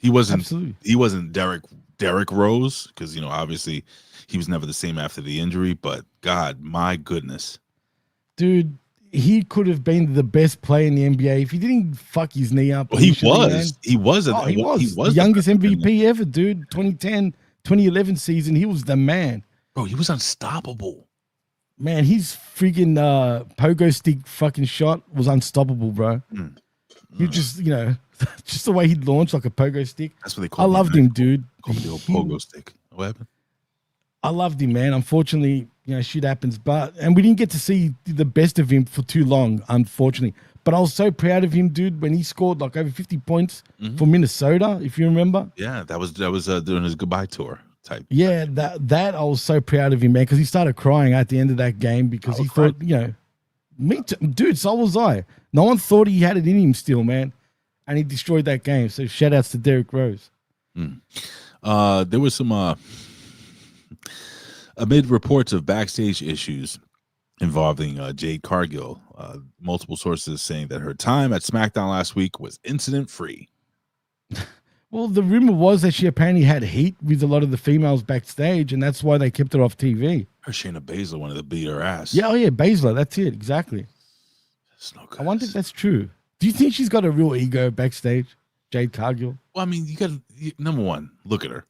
He wasn't Derrick Rose, because, obviously he was never the same after the injury, but God, my goodness. Dude, he could have been the best player in the NBA if he didn't fuck his knee up. Well, he was. He was the youngest MVP ever, dude. 2010, 2011 season, he was the man. Bro, he was unstoppable. Man, his freaking pogo stick fucking shot was unstoppable, bro. He just, just the way he launched like a pogo stick. That's what they call him. I loved him, dude. Call him the old pogo stick. What happened? I loved him, man. Unfortunately, shit happens, and we didn't get to see the best of him for too long, unfortunately. But I was so proud of him, dude, when he scored like over 50 points for Minnesota, if you remember. Yeah, that was during his goodbye tour type. Yeah, that I was so proud of him, man, because he started crying at the end of that game because he thought, me too, dude, so was I. No one thought he had it in him still, man, and he destroyed that game. So shout outs to Derrick Rose. There was some amid reports of backstage issues involving Jade Cargill, multiple sources saying that her time at SmackDown last week was incident-free. Well, the rumor was that she apparently had heat with a lot of the females backstage, and that's why they kept her off TV. Her Shayna Baszler wanted to beat her ass. Yeah, oh yeah, Baszler. That's it, exactly. That's no good. I wonder if that's true. Do you think she's got a real ego backstage, Jade Cargill? Well, I mean, you got number one. Look at her,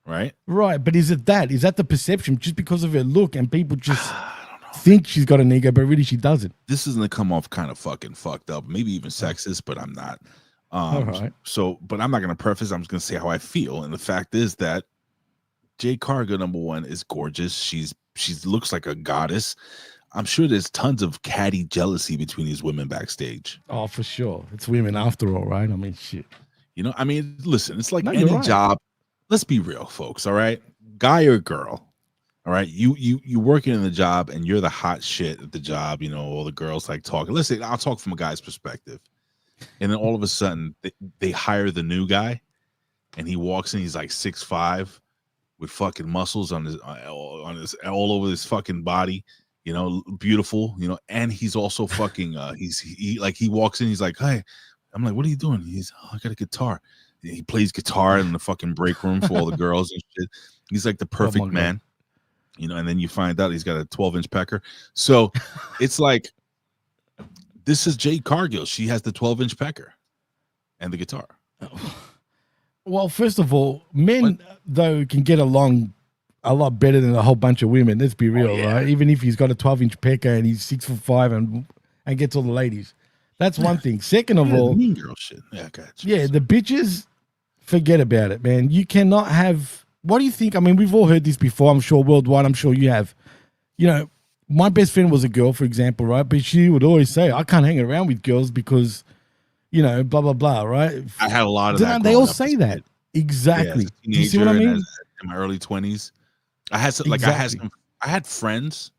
right? Right, but is it that? Is that the perception just because of her look, and people just think she's got an ego, but really she doesn't? This is gonna come off kind of fucking fucked up, maybe even sexist, but I'm not. All right. So, but I'm not gonna preface. I'm just gonna say how I feel, and the fact is that Jade Cargill, number one, is gorgeous. She looks like a goddess. I'm sure there's tons of catty jealousy between these women backstage. Oh, for sure. It's women after all, right? I mean, shit. You know, I mean, listen, it's like No, any you're right. job. Let's be real, folks. All right, guy or girl. All right, you working in the job and you're the hot shit at the job. You know, all the girls like talking. Listen, I'll talk from a guy's perspective. And then all of a sudden they hire the new guy, and he walks in. He's like 6'5", with fucking muscles on his all over his fucking body. You know, beautiful. You know, and he's also fucking. He walks in. He's like, hey. I'm like, what are you doing? He's, I got a guitar. He plays guitar in the fucking break room for all the girls and shit. He's like the perfect man, you know. And then you find out he's got a 12-inch pecker. So it's like, this is Jade Cargill. She has the 12-inch pecker and the guitar. Well, first of all, men though can get along a lot better than a whole bunch of women. Let's be real, right? Even if he's got a 12-inch pecker and he's 6'5" and gets all the ladies. That's one thing. Second of all, mean girl shit. Yeah, gotcha. Yeah, the bitches, forget about it, man. You cannot have. What do you think? I mean, we've all heard this before. I'm sure worldwide. I'm sure you have. You know, my best friend was a girl, for example, right? But she would always say, "I can't hang around with girls because, you know, blah blah blah." Right? I had a lot of that. They all say that. Exactly. Yeah, you see what I mean? In my early 20s, I had some, I had friends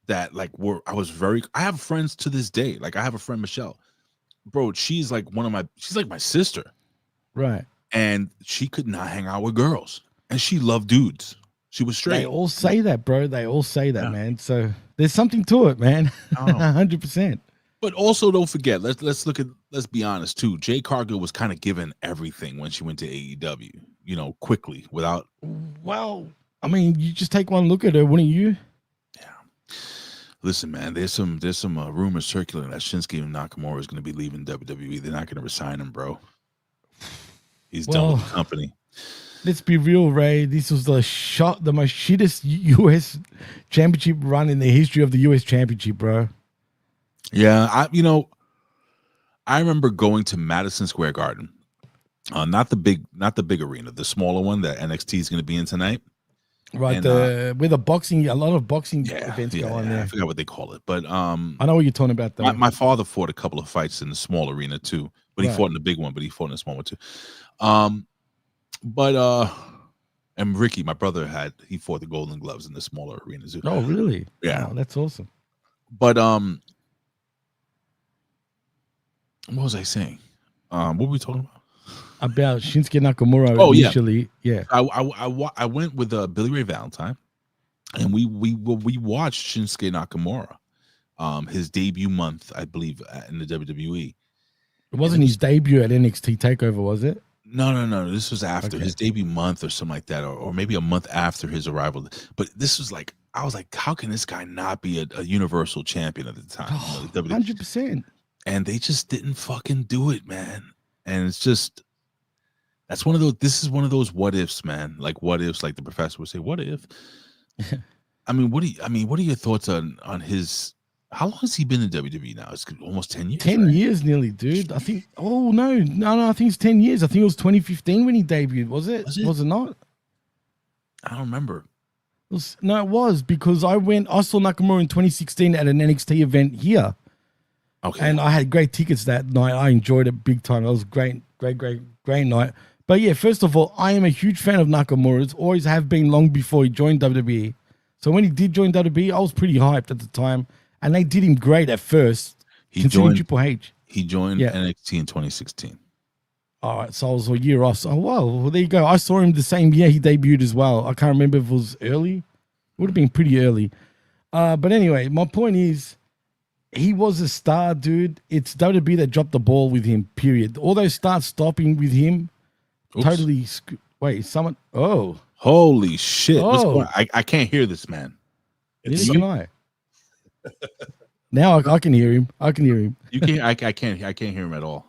that like I have friends to this day. Like I have a friend, Michelle, bro. She's like she's like my sister. Right. And she could not hang out with girls, and she loved dudes. She was straight. They all say that, bro. They all say that, man. So there's something to it, man. 100%. But also don't forget, let's be honest too. Jade Cargill was kind of given everything when she went to AEW, you know, quickly without. Well, I mean, you just take one look at her, wouldn't you? Listen, man, there's some rumors circulating that Shinsuke Nakamura is going to be leaving WWE. They're not going to resign him, bro. He's done with the company. Let's be real, Ray. This was the most shittest U.S. championship run in the history of the U.S. championship, bro. Yeah, I remember going to Madison Square Garden, not the big arena, the smaller one that NXT is going to be in tonight. Right, and, with a lot of boxing events go on there. I forgot what they call it, but I know what you're talking about. Though. My father fought a couple of fights in the small arena too, but he fought in the big one, but he fought in the small one too. And Ricky, my brother, he fought the Golden Gloves in the smaller arena too. Oh, really? Yeah, wow, that's awesome. But what was I saying? What were we talking about? About Shinsuke Nakamura. Oh, initially. Yeah. I went with Billy Ray Valentine, and we watched Shinsuke Nakamura, his debut month, I believe, in the WWE. It wasn't his debut at NXT Takeover, was it? No. This was after his debut month or something like that, or maybe a month after his arrival. But this was like, I was like, how can this guy not be a Universal Champion at the time? 100%. And they just didn't fucking do it, man. And it's just. This is one of those what ifs, man. Like what ifs, like the professor would say, what if? I mean, what are your thoughts on his, how long has he been in WWE now? It's almost 10 years. 10 years nearly, dude. I think, I think it's 10 years. I think it was 2015 when he debuted, was it? Was it not? I don't remember. It was because I saw Nakamura in 2016 at an NXT event here. Okay. And I had great tickets that night. I enjoyed it big time. It was great night. But yeah, first of all, I am a huge fan of Nakamura's. Always have been long before he joined WWE. So when he did join WWE, I was pretty hyped at the time. And they did him great at first. He joined Triple H. He joined NXT in 2016. All right, so I was a year off. So, well, there you go. I saw him the same year he debuted as well. I can't remember if it was early. It would have been pretty early. But anyway, my point is, he was a star, dude. It's WWE that dropped the ball with him, period. All those start stopping with him, Oops. totally. Wait, someone. Oh, Holy shit! What's Oh. going on? I can't hear this man. neither can I. Now I can hear him. I can hear him. You can't. I can't. I can't hear him at all.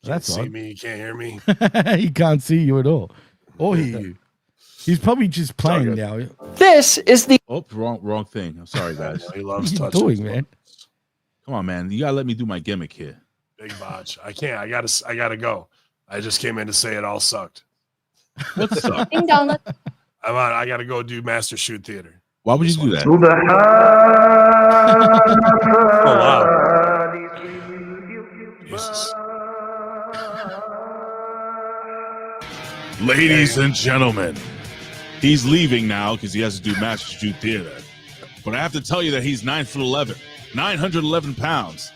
That's see odd. me. You can't hear me. He can't see you at all, or hear you. He's probably just playing good. now. This is the Oh, wrong thing. I'm sorry, guys. He What loves are you touching. doing, his man? buttons. Come on, man. You gotta let me do my gimmick here. Big botch. I can't. I gotta go. I just came in to say it all sucked. What's up? Ding dong. I gotta go do Master Shoot Theater. Why would you do that? Oh, wow. Jesus. Ladies and gentlemen, he's leaving now because he has to do Master Shoot Theater. But I have to tell you that he's 9'11", 911 pounds,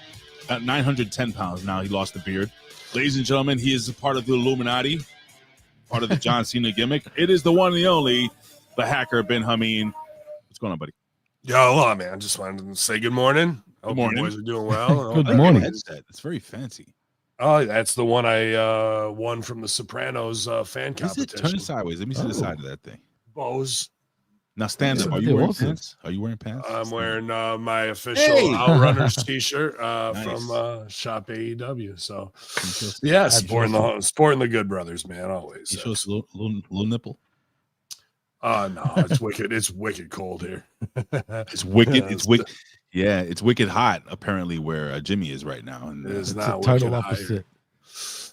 910 pounds now. He lost the beard. Ladies and gentlemen, he is a part of the Illuminati, part of the John Cena gimmick. It is the one and the only, the hacker Ben Hamin. What's going on, buddy? Yo, hello, man. Just wanted to say good morning. Hope morning. you boys are doing well. Good I like your morning. headset. It's very fancy. Oh, that's the one I won from the Sopranos fan Is it? competition. Turn it sideways. Let me see the side of that thing. Bose. Now stand Yeah, up. Are they're you wearing awesome. pants? Are you wearing pants? I'm wearing my official Hey! Outrunners t-shirt Nice. from Shop AEW. So Can you show us- yeah, That's supporting the good brothers, man. Always. can you show us a little nipple? No, it's wicked. It's wicked cold here. It's wicked. It's wicked. Yeah, it's wicked hot. Apparently, where Jimmy is right now, and It is It's not a total wicked hot here. opposite.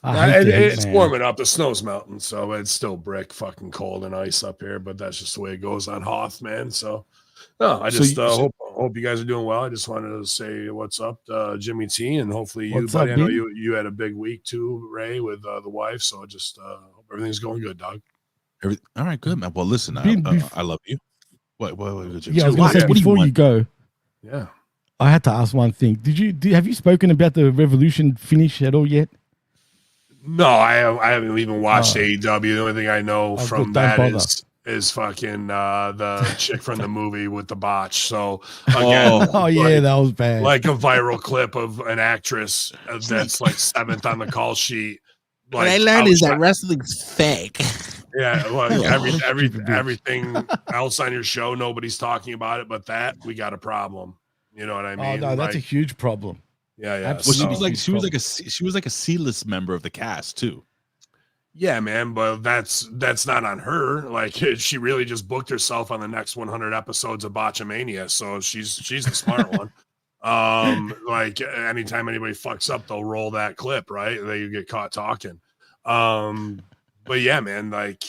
I hate the heat, It's man. warming up. The snow's melting, so it's still brick fucking cold and ice up here. But that's just the way it goes on Hoth, man. So no, I So just you- hope you guys are doing well. I just wanted to say what's up, Jimmy T, and hopefully you, What's buddy. up, I know B? you had a big week too, Ray, with the wife. So just hope everything's going good, dog. all right, good man. Well, listen, I love you. What Yeah, I was gonna say what do you before you want? go, Yeah. I had to ask one thing. Have you spoken about the Revolution finish at all yet? No, I haven't even watched Oh. AEW. The only thing I know Oh, from good, don't that bother. is fucking the chick from the movie with the botch. So again, Oh yeah, that was bad. like a viral clip of an actress that's like seventh on the call sheet. What I Like, learned is that outside- wrestling's fake. yeah, like Stupid bitch. everything else on your show, nobody's talking about it, but that we got a problem. You know what I mean? oh no, that's a Like, huge problem. yeah. Well, absolutely. she was like a C-list member of the cast too. Yeah, man, but that's not on her. Like she really just booked herself on the next 100 episodes of Botchamania, so she's the smart one. Like anytime anybody fucks up, they'll roll that clip, right? They get caught talking. But yeah, man, like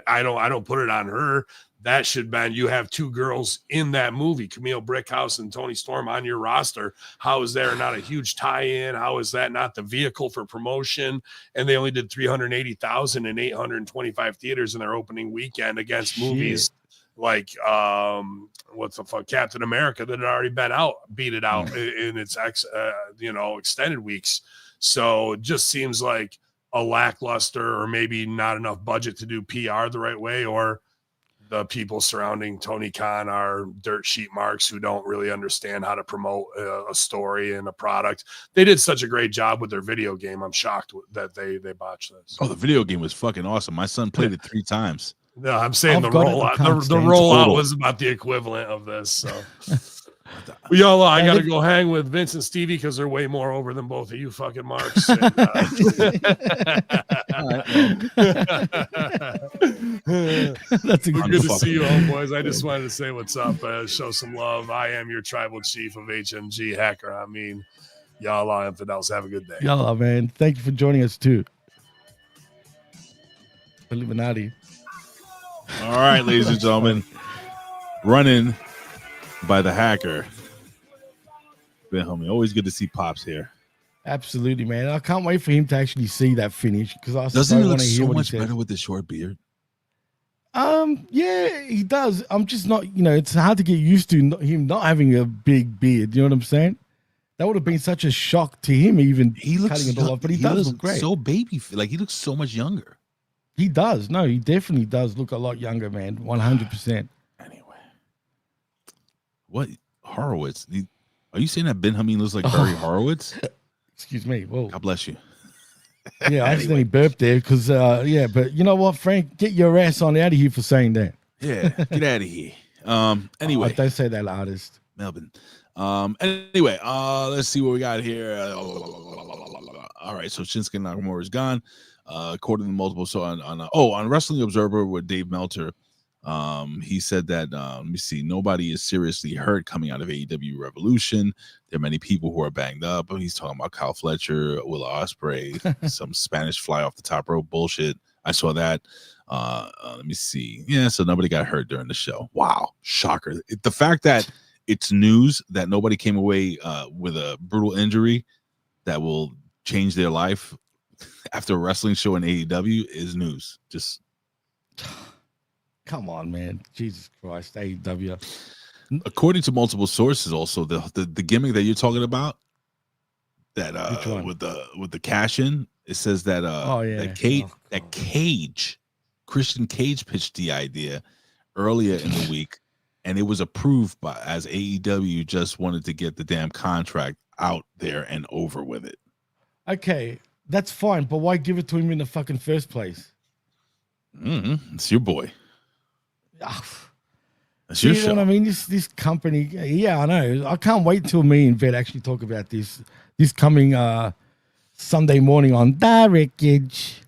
I don't put it on her. That should been you have two girls in that movie, Camille Brickhouse and Tony Storm on your roster. How is there not a huge tie-in? How is that not the vehicle for promotion? And they only did 380,000 in 825 theaters in their opening weekend against Shit. movies like what's the fuck, Captain America that had already been out, beat it out in its extended weeks. So it just seems like a lackluster or maybe not enough budget to do PR the right way, or the people surrounding Tony Khan are dirt sheet marks who don't really understand how to promote a story and a product. They did such a great job with their video game. I'm shocked that they botched this. Oh, the video game was fucking awesome. My son played it 3 times. No, I'm saying I've the got it, I rollout. can't The stand rollout total. was about the equivalent of this. So, well, y'all, I Yeah, got to they- go hang with Vince and Stevie because they're way more over than both of you fucking marks. And, That's a We're good. good to see you, homeboys. I just wanted to say what's up, show some love. I am your tribal chief of HMG Hacker. I mean, y'all, infidels. Have a good day. Yalla, man. Thank you for joining us too. Illuminati. All right, ladies and gentlemen, running by the hacker. Ben Homie, always good to see Pops here. Absolutely, man. I can't wait for him to actually see that finish because I Doesn't so he look want to hear so what much he says. better with the short beard? Yeah, he does. I'm just not, it's hard to get used to him not having a big beard. You know what I'm saying? That would have been such a shock to him, even He looks cutting it all young- off. But he he does looks look great. so baby, like he looks so much younger. He does. No, he definitely does look a lot younger, man. 100%. Anyway, what Horowitz? Are you saying that Ben Hameen looks like Barry Horowitz? Excuse me. Whoa. God bless you. Yeah, I accidentally burped there because, yeah, but you know what, Frank? Get your ass on out of here for saying that. Yeah, get out of here. Anyway, Don't say that, artist. Melbourne. Anyway, let's see what we got here. All right, so Shinsuke Nakamura is gone. According to multiple, so on Wrestling Observer with Dave Meltzer, he said that let me see, nobody is seriously hurt coming out of AEW Revolution. There are many people who are banged up. He's talking about Kyle Fletcher, Will Ospreay, some Spanish fly off the top rope bullshit. I saw that. Let me see. Yeah, so nobody got hurt during the show. Wow, shocker! The fact that it's news that nobody came away with a brutal injury that will change their life after a wrestling show in AEW is news. Just come on, man. Jesus Christ, AEW. According to multiple sources, also the gimmick that you're talking about, that with the cash in, it says that that Cage, Christian Cage pitched the idea earlier in the week, and it was approved as AEW just wanted to get the damn contract out there and over with it. Okay, that's fine, but why give it to him in the fucking first place? It's your boy. That's you your show. Know what I mean? This company, yeah, I know. I can't wait till me and Vet actually talk about this coming Sunday morning on Direct Edge,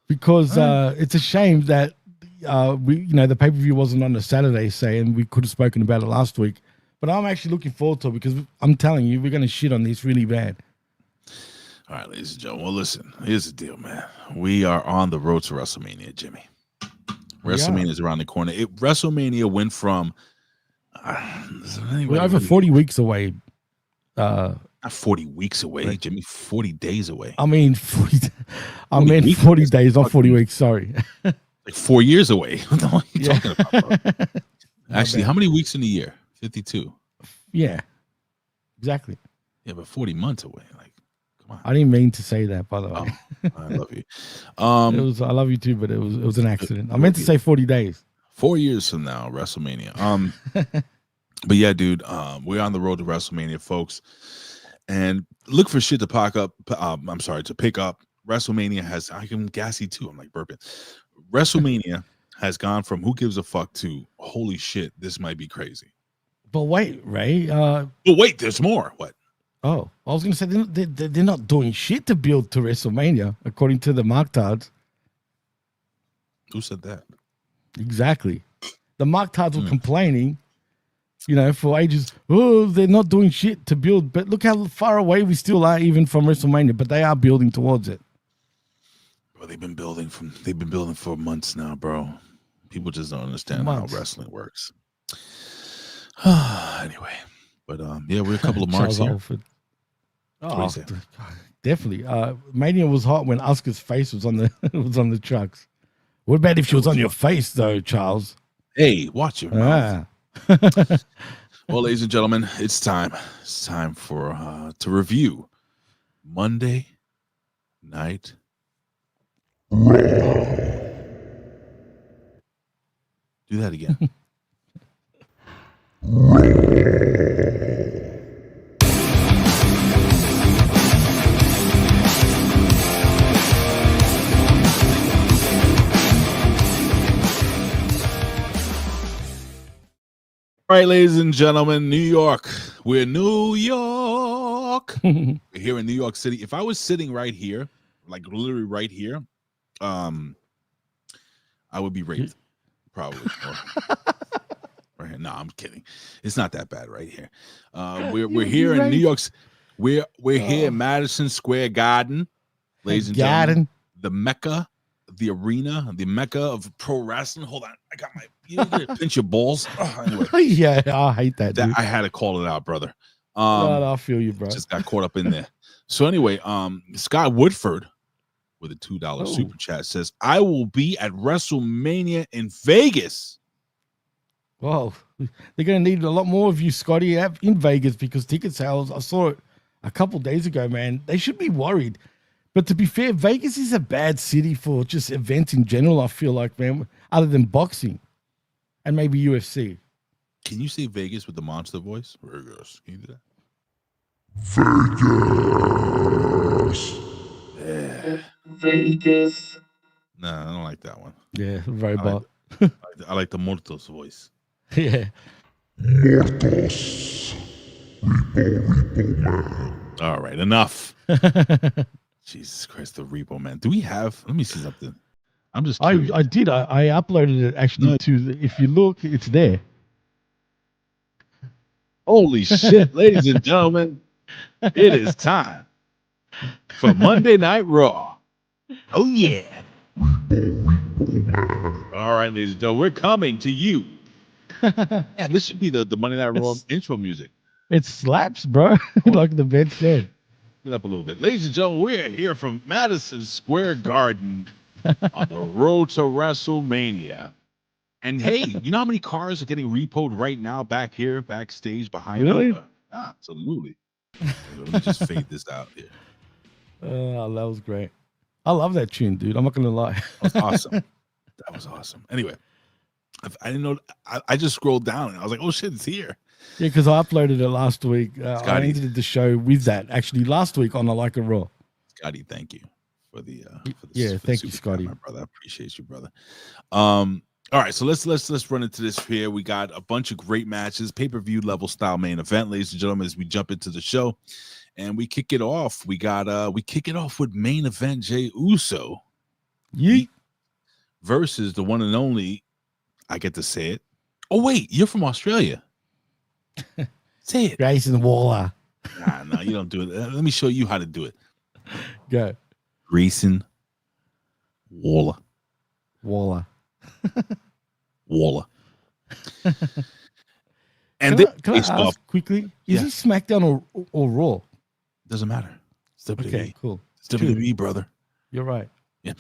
because it's a shame that the pay-per-view wasn't on a Saturday, say, and we could have spoken about it last week. But I'm actually looking forward to it because I'm telling you, we're going to shit on this really bad. All right, ladies and gentlemen. Well, listen, here's the deal, man. We are on the road to WrestleMania, Jimmy. WrestleMania is around the corner. WrestleMania went from we're over 40 weeks away. Not 40 weeks away, right. Jimmy. 40 days away. I mean, 40. I meant 40 days, not 40 weeks. Sorry. Like 4 years away. What the hell are you talking about, bro? Actually, how many weeks in a year? 52. Yeah, exactly. Yeah, but 40 months away. Like, come on. I didn't mean to say that, by the way. I love you. I love you too, but it was an accident. I meant to say 40 days. 4 years from now, WrestleMania. But yeah, dude, we're on the road to WrestleMania, folks, and look for shit to to pick up. WrestleMania has. I'm gassy too. I'm like burping. WrestleMania has gone from who gives a fuck to holy shit, this might be crazy. But wait, Ray. But wait, there's more. What? Oh, I was going to say they're not doing shit to build to WrestleMania, according to the Marktards. Who said that? Exactly. The Marktards were complaining, for ages. Oh, they're not doing shit to build. But look how far away we still are even from WrestleMania. But they are building towards it. Well, they've been building for months now, bro. People just don't understand how wrestling works. Anyway, but yeah, we're a couple of marks here. Oh, definitely. Mania was hot when Asuka's face was on the trucks. What about if she was on your face though, Charles? Hey, watch your mouth. Well, ladies and gentlemen, it's time. It's time for to review Monday Night Raw. Do that again. All right, ladies and gentlemen, New York. We're New York. We're here in New York City. If I was sitting right here, like literally right here, I would be raped, probably. Right here. No, I'm kidding. It's not that bad right here. We're here in New York. We're here in Madison Square Garden, ladies and gentlemen. The Mecca, the arena, the Mecca of pro wrestling. Hold on, I got my. You know, pinch your balls. Anyway. Yeah, I hate that. Dude. I had to call it out, brother. I feel you, bro. Just got caught up in there. So anyway, Scott Woodford with a $2 super chat says, "I will be at WrestleMania in Vegas." Well, they're going to need a lot more of you, Scotty, in Vegas because ticket sales. I saw it a couple days ago, man. They should be worried. But to be fair, Vegas is a bad city for just events in general. I feel like, man, other than boxing. And maybe UFC. Can you say Vegas with the monster voice? Vegas. Can you do that? Vegas. Yeah. Vegas. No, I don't like that one. Yeah, robot. I like the Mortos voice. Yeah. Mortos. Repo Man. All right, enough. Jesus Christ, the Repo Man. Do we have? Let me see something. I'm just. Curious. I did. I uploaded it actually to. If you look, it's there. Holy shit, ladies and gentlemen, it is time for Monday Night Raw. Oh yeah. All right, ladies and gentlemen, we're coming to you. Yeah, this should be the Monday Night Raw intro music. It slaps, bro. Like the vet said. It up a little bit. Ladies and gentlemen, we're here from Madison Square Garden on the road to WrestleMania. And hey, you know how many cars are getting repoed right now back here, backstage behind Really? us? Absolutely. Let me just fade this out here. That was great. I love that tune, dude. I'm not gonna lie. That was awesome. That was awesome. Anyway, I didn't know. I just scrolled down and I was like, oh shit, it's here. Yeah, because I uploaded it last week. I Scotty. ended the show with that actually last week on I Like a Raw. Scotty, thank you for the thank you, super Scotty. chat, my brother. I appreciate you, brother. All right, so let's run into this here. We got a bunch of great matches, pay-per-view level style main event, ladies and gentlemen, as we jump into the show. And we kick it off. We kick it off with main event Jey Uso. Yeet. Versus the one and only, I get to say it. Oh, wait, you're from Australia. Say it. Grayson Waller. Nah, you don't do it. Let me show you how to do it. Go. Grayson Waller. Waller. And can I ask quickly? Is he SmackDown or Raw? Doesn't matter. It's WWE. Okay, cool. It's WWE, brother. You're right. Yeah.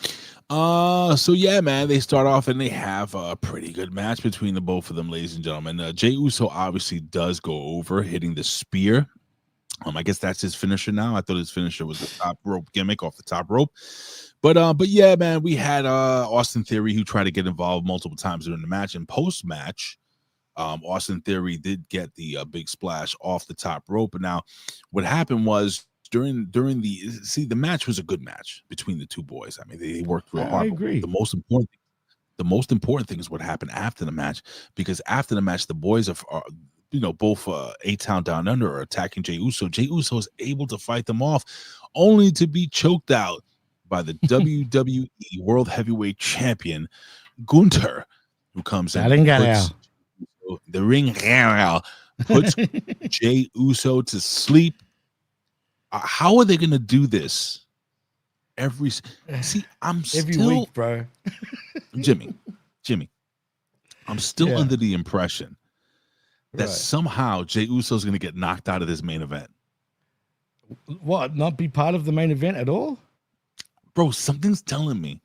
So yeah, man, they start off and they have a pretty good match between the both of them, ladies and gentlemen. Jey Uso obviously does go over, hitting the spear. I guess that's his finisher now. I thought his finisher was the top rope gimmick off the top rope. But yeah, man, we had Austin Theory who tried to get involved multiple times during the match. And post-match, Austin Theory did get the big splash off the top rope. But now what happened was during the match was a good match between the two boys. I mean, they worked real hard. I agree. The most important thing is what happened after the match, because after the match, the boys are both A-Town Down Under are attacking Jey Uso. Jey Uso is able to fight them off, only to be choked out by the WWE World Heavyweight Champion Gunther, who comes in the ring, puts Jey Uso to sleep. How are they going to do this? Every week, bro. Jimmy, I'm still under the impression that somehow Jey Uso is going to get knocked out of this main event. What? Not be part of the main event at all? Bro, something's telling me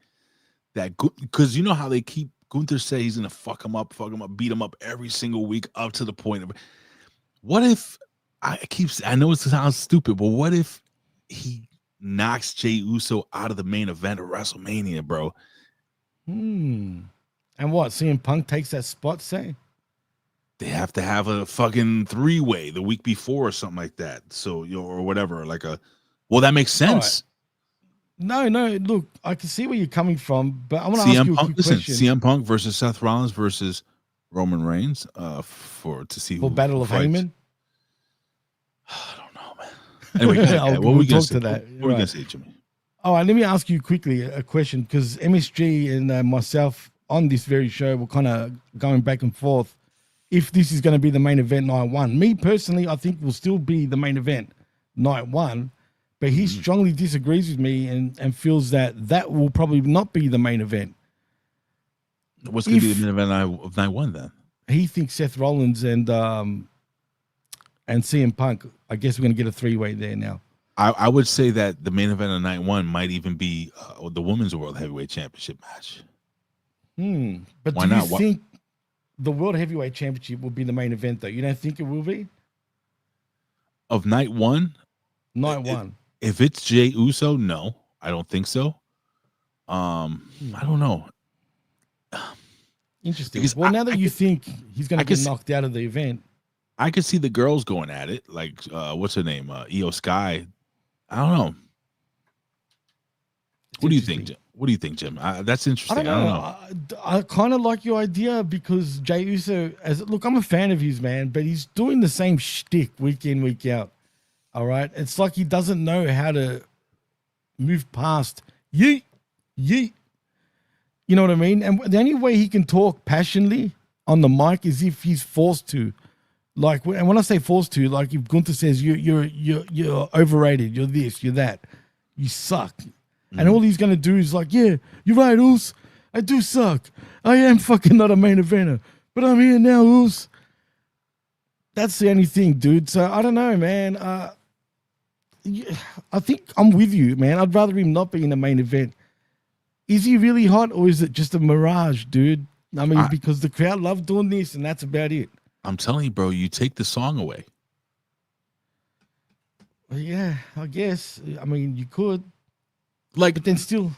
that, because you know how they keep Gunther say he's going to fuck him up, beat him up every single week up to the point of, what if, I know it sounds stupid, but what if he knocks Jey Uso out of the main event of WrestleMania, bro? And what, CM Punk takes that spot, say? They have to have a fucking three-way the week before or something like that. So, or whatever, that makes sense. No, look, I can see where you're coming from, but I want to ask you a quick question. CM Punk versus Seth Rollins versus Roman Reigns for Battle of Hamin. I don't know, man. Anyway, what we going to say? What are we going to say, Jimmy? All right, let me ask you quickly a question, because MSG and myself on this very show were kind of going back and forth if this is going to be the main event night one. Me personally, I think will still be the main event night one, but he strongly disagrees with me and feels that will probably not be the main event. What's going to be the main event of night one then? He thinks Seth Rollins and CM Punk. I guess we're going to get a three-way there now. I would say that the main event of night one might even be the Women's World Heavyweight Championship match. But why do not? You think the World Heavyweight Championship will be the main event, though? You don't think it will be? Of night one? Night one. If it's Jey Uso, no, I don't think so. I don't know. Interesting. Well, now that you think he's going to get knocked out of the event, I could see the girls going at it. Like, what's her name? Io Sky. I don't know. What do you think, Jim? What do you think, Jim? That's interesting. I don't know. I kind of like your idea because Jey Uso, look, I'm a fan of his, man, but he's doing the same shtick week in, week out. All right. It's like he doesn't know how to move past yeet. You know what I mean? And the only way he can talk passionately on the mic is if he's forced to. Like, and when I say forced to, like if Gunther says you're overrated, you're this, you're that, you suck. And all he's going to do is like, yeah, you're right, Oos. I do suck. I am fucking not a main eventer, but I'm here now, Oos. That's the only thing, dude. So I don't know, man. I think I'm with you, man. I'd rather him not be in the main event. Is he really hot or is it just a mirage, dude? I mean, because the crowd love doing this and that's about it. I'm telling you, bro, you take the song away. Well, yeah, I guess. I mean, you could. Like, but then still,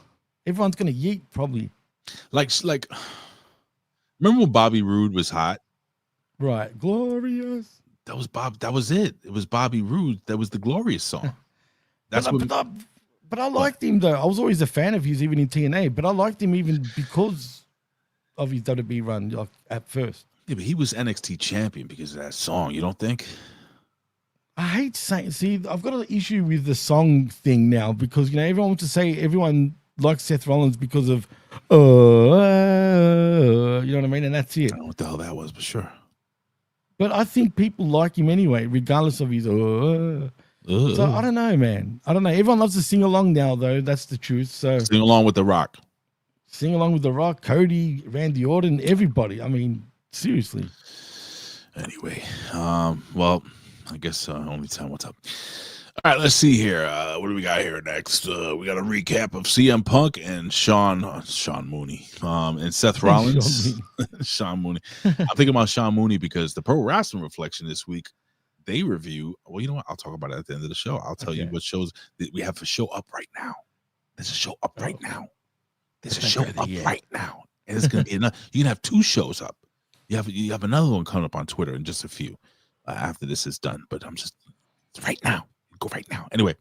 everyone's gonna yeet probably. Like, remember when Bobby Roode was hot? Right, glorious. That was Bob. That was it. It was Bobby Roode. That was the glorious song. That's but I liked him though. I was always a fan of his, even in TNA. But I liked him even because of his WWE run, like at first. Yeah, but he was NXT champion because of that song. You don't think? I hate saying. See, I've got an issue with the song thing now because everyone wants to say everyone likes Seth Rollins because of you know what I mean, and that's it. I don't know what the hell that was, but sure. But I think people like him anyway, regardless of his. So I don't know, man. I don't know. Everyone loves to sing along now, though. That's the truth. So sing along with The Rock. Sing along with The Rock, Cody, Randy Orton, everybody. I mean, seriously. Anyway, well. I guess only time will tell. All right, let's see here. What do we got here next? We got a recap of CM Punk and Sean Mooney, and Seth Rollins. Sean Mooney. I'm thinking about Sean Mooney because the Pro Wrestling Reflection this week, they review. Well, you know what? I'll talk about it at the end of the show. I'll tell you what shows that we have a show up right now. There's a show up right now. There's a show up right now, and it's gonna be enough. You can have 2 shows up. You have another one coming up on Twitter in just a few. After this is done, but I'm just right now. Go right now. Anyway,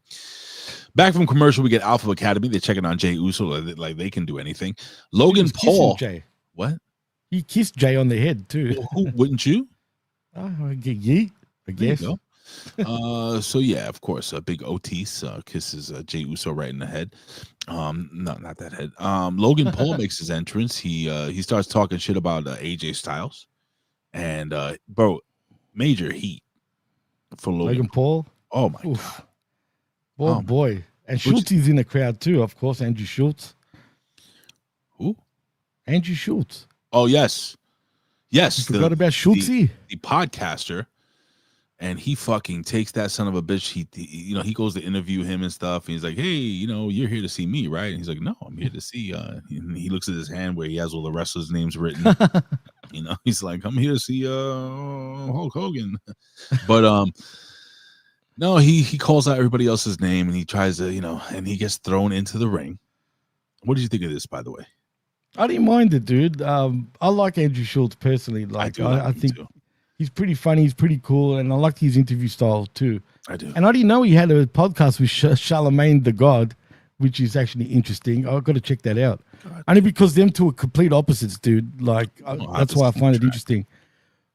back from commercial, we get Alpha Academy. They're checking on Jey Uso like they can do anything. Logan Paul. Jay. What? He kissed Jay on the head too. Well, who wouldn't you? I guess. So yeah, of course, Big Otis kisses Jey Uso right in the head. No, not that head. Logan Paul makes his entrance. He starts talking shit about AJ Styles, and bro. Major heat for Logan Paul. Oh my god! Oh boy! And Schultz is in the crowd too, of course. Andrew Schultz. Who? Andrew Schultz. Oh yes. You forgot about Schultzy, the podcaster, and he fucking takes that son of a bitch. He goes to interview him and stuff. And he's like, hey, you're here to see me, right? And he's like, no, I'm here to see. He looks at his hand where he has all the wrestlers' names written. He's like, I'm here to see Hulk Hogan. But no, he calls out everybody else's name and he tries to, and he gets thrown into the ring. What did you think of this, by the way? I didn't mind it, dude. I like Andrew Schultz personally. Like, I think he's pretty funny. He's pretty cool, and I like his interview style too. I do. And I didn't know he had a podcast with Charlemagne the God, which is actually interesting. I've got to check that out. God. Only because them two are complete opposites, dude. Like, that's why I find it interesting.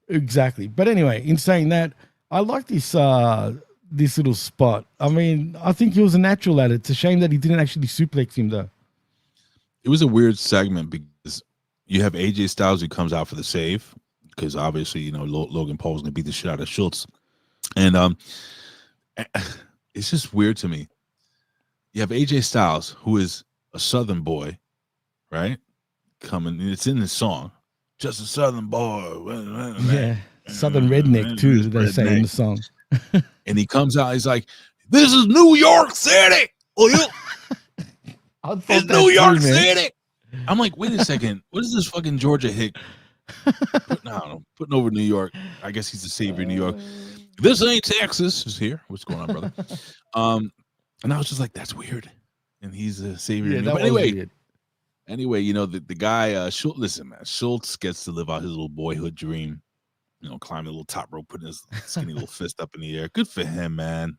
Exactly. But anyway, in saying that, I like this little spot. I mean, I think he was a natural at it. It's a shame that he didn't actually suplex him, though. It was a weird segment because you have AJ Styles who comes out for the save because obviously, Logan Paul was going to beat the shit out of Schultz. And it's just weird to me. You have AJ Styles, who is a Southern boy, right? Coming, it's in the song. Just a Southern boy. Yeah, Southern redneck too, they say in the song. And he comes out, he's like, this is New York City. It's New York City. I'm like, wait a second. What is this fucking Georgia hick putting over New York? I guess he's the savior of New York. This ain't Texas. Is here. What's going on, brother? And I was just like, that's weird. And he's a savior. Yeah, of New York. Anyway, the guy, Schultz, listen, man, Schultz gets to live out his little boyhood dream. Climbing the little top rope, putting his skinny little fist up in the air. Good for him, man.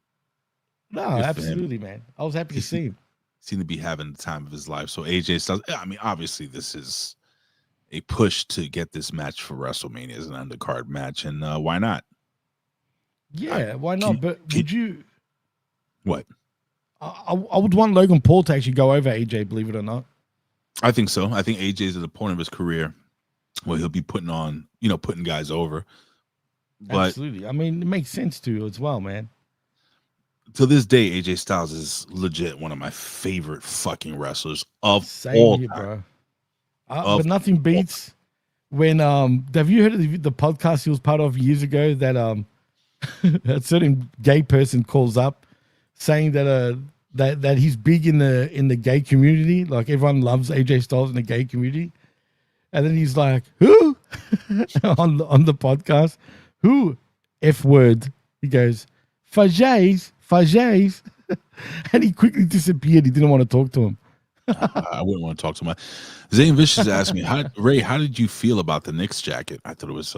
No, absolutely, man. I was happy to see him. seemed to be having the time of his life. So AJ Styles, I mean, obviously this is a push to get this match for WrestleMania as an undercard match, and why not? Yeah, why not? But would you? What? I would want Logan Paul to actually go over AJ, believe it or not. I think so. I think AJ is at the point of his career where he'll be putting guys over. But Absolutely. I mean, it makes sense to you as well, man. To this day, AJ Styles is legit one of my favorite fucking wrestlers of Same all here, time. bro. But nothing beats when have you heard of the podcast he was part of years ago that a certain gay person calls up saying that that he's big in the gay community, like everyone loves AJ Styles in the gay community, and then he's like, who on the podcast, who F word, he goes, Fajays, and he quickly disappeared. He didn't want to talk to him. I wouldn't want to talk to him. Zane Vicious asked me, Ray, how did you feel about the Knicks jacket? I thought it was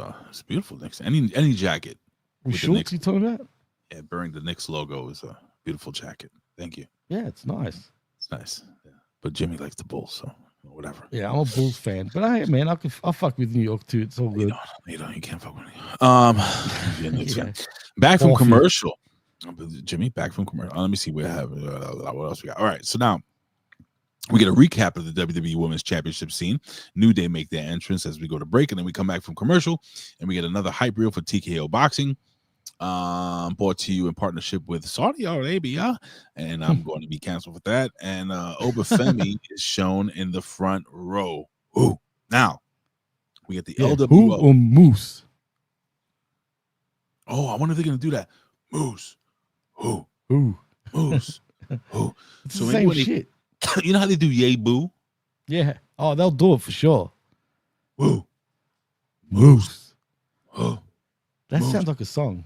beautiful. Knicks, any jacket With shorts you talking about? Yeah, bearing the Knicks logo is a beautiful jacket. Thank you. Yeah, it's nice. It's nice. Yeah. But Jimmy likes the Bulls, so whatever. Yeah, I'm a Bulls fan, but I'll fuck with New York too. It's all good. You can't fuck with me. Yeah. Back from commercial. Jimmy, back from commercial. Let me see what I have. What else we got? All right, so now we get a recap of the WWE Women's Championship scene. New Day make their entrance as we go to break, and then we come back from commercial, and we get another hype reel for TKO Boxing, brought to you in partnership with Saudi Arabia, and I'm going to be canceled for that. And Obafemi is shown in the front row. Ooh. Now, we get the LWO. Who or Moose? Oh, I wonder if they're going to do that. Moose. Who? Moose. Who? It's the same shit. You know how they do yay boo? Yeah. Oh, they'll do it for sure. Woo. Moose. Oh. That sounds like a song.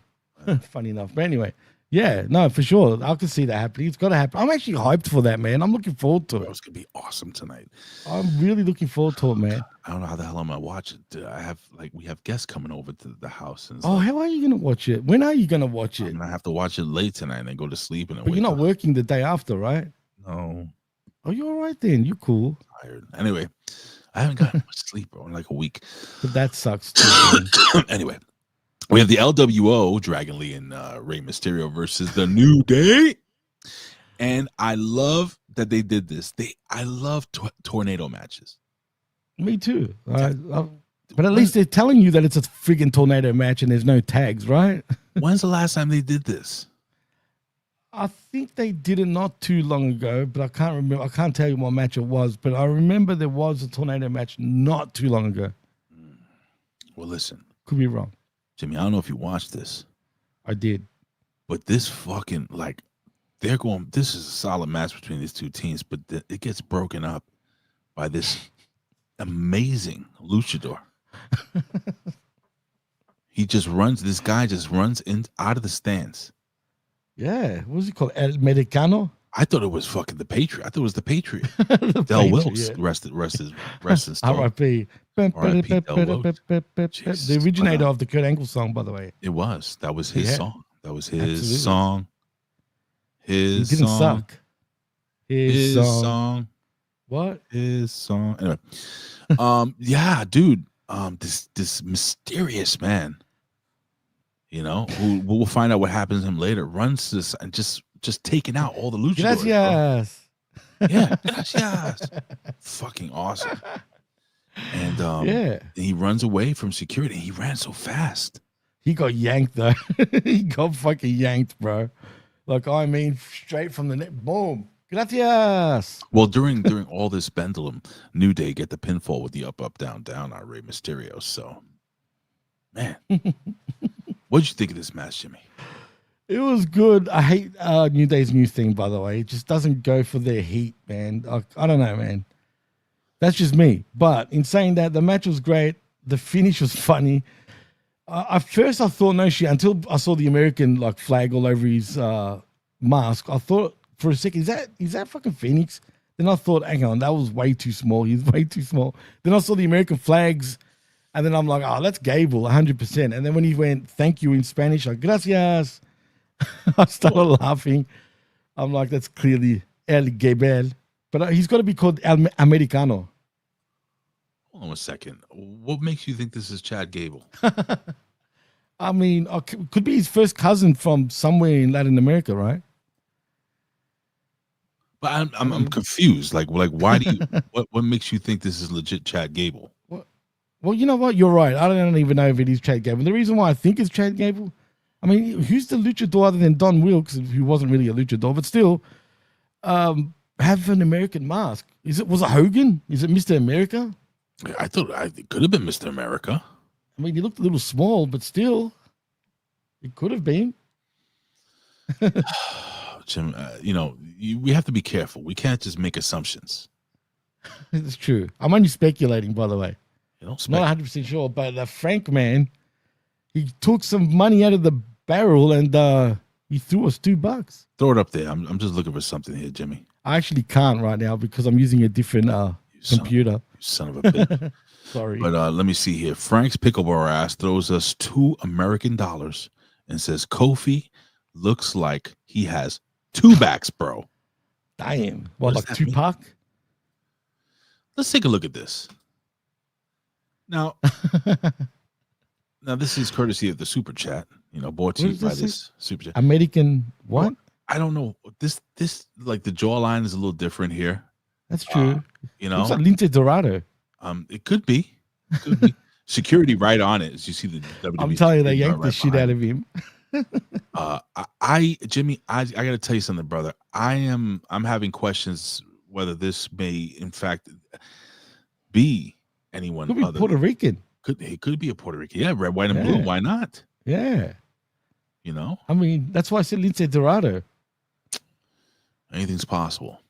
Funny enough. But anyway, yeah, no, for sure. I can see that happening. It's got to happen. I'm actually hyped for that, man. I'm looking forward to it. It's going to be awesome tonight. I'm really looking forward to it, man. I don't know how the hell I'm going to watch it. We have guests coming over to the house. And how are you going to watch it? When are you going to watch it? I'm going to have to watch it late tonight and then go to sleep. And then but you're not working the day after, right? No. Oh, you're all right then. You're cool. Tired. Anyway, I haven't gotten much sleep, bro, in like a week. But that sucks too. Anyway, we have the LWO, Dragon Lee and Rey Mysterio versus the New Day. And I love that they did this. I love tornado matches. Me too. But at least they're telling you that it's a freaking tornado match and there's no tags, right? When's the last time they did this? I think they did it not too long ago, but I can't remember. I can't tell you what match it was, but I remember there was a tornado match not too long ago. Well, listen. Could be wrong. Jimmy, I don't know if you watched this. I did. But this fucking, this is a solid match between these two teams, but it gets broken up by this amazing luchador. This guy just runs out of the stands. Yeah, what was he called? El Mexicano? I thought it was fucking the Patriot. I thought it was the Patriot. The Del Patriot, Wilkes, yeah. rest his soul. R.I.P. R.I.P. Del Wilkes. The originator of the Kurt Angle song, by the way. It was. That was his song. That was his Absolutely. song. He didn't suck. His song. What? His song. Anyway. Yeah, dude. This mysterious man. You know, who we'll find out what happens to him later, runs this and just taking out all the luchadors. Gracias. Yeah, gracias. Fucking awesome. And he runs away from security. He ran so fast. He got yanked though. He got fucking yanked, bro. Like, I mean, straight from the net. Boom. Gracias. Well, during all this pendulum, New Day get the pinfall with the up, down, down on Rey Mysterio. So, man. What'd you think of this match, Jimmy? It was good. I hate New Day's new thing, by the way. It just doesn't go for their heat, man. I don't know, man. That's just me. But in saying that, the match was great. The finish was funny. At first, I thought no shit until I saw the American flag all over his mask. I thought for a second, is that fucking Phoenix? Then I thought, hang on, that was way too small. He's way too small. Then I saw the American flags. And then I'm like, oh, that's Gable, 100%. And then when he went, thank you in Spanish, like, gracias, I started laughing. I'm like, that's clearly El Gable, but he's got to be called El Americano. Hold on a second. What makes you think this is Chad Gable? I mean, could be his first cousin from somewhere in Latin America, right? But I'm confused. Like why do you? what makes you think this is legit Chad Gable? Well, you know what? You're right. I don't even know if it is Chad Gable. The reason why I think it's Chad Gable, I mean, who's the luchador other than Don Wilkes, who wasn't really a luchador, but still have an American mask? Was it Hogan? Is it Mr. America? I thought it could have been Mr. America. I mean, he looked a little small, but still, it could have been. Jim, we have to be careful. We can't just make assumptions. It's true. I'm only speculating, by the way. Not 100% sure, but Frank, man, he took some money out of the barrel and he threw us $2. Throw it up there. I'm just looking for something here, Jimmy. I actually can't right now because I'm using a different computer. You son of a bitch. Sorry. But let me see here. Frank's pickleball ass throws us $2 American and says Kofi looks like he has 2 backs, bro. Damn. What Like does that mean? Tupac? Let's take a look at this. Now, this is courtesy of the super chat. Brought to you by this super chat. American what? Well, I don't know. This like the jawline is a little different here. That's true. Looks like Lince Dorado. It could be. Security right on it. As you see the WWE. I'm telling you, they yanked the right shit out of him. Jimmy, I got to tell you something, brother. I'm having questions whether this may, in fact, be anyone Could be other Puerto Rican. It could be a Puerto Rican. Yeah, red, white, and blue. Why not? Yeah. I mean, that's why I said Lince Dorado. Anything's possible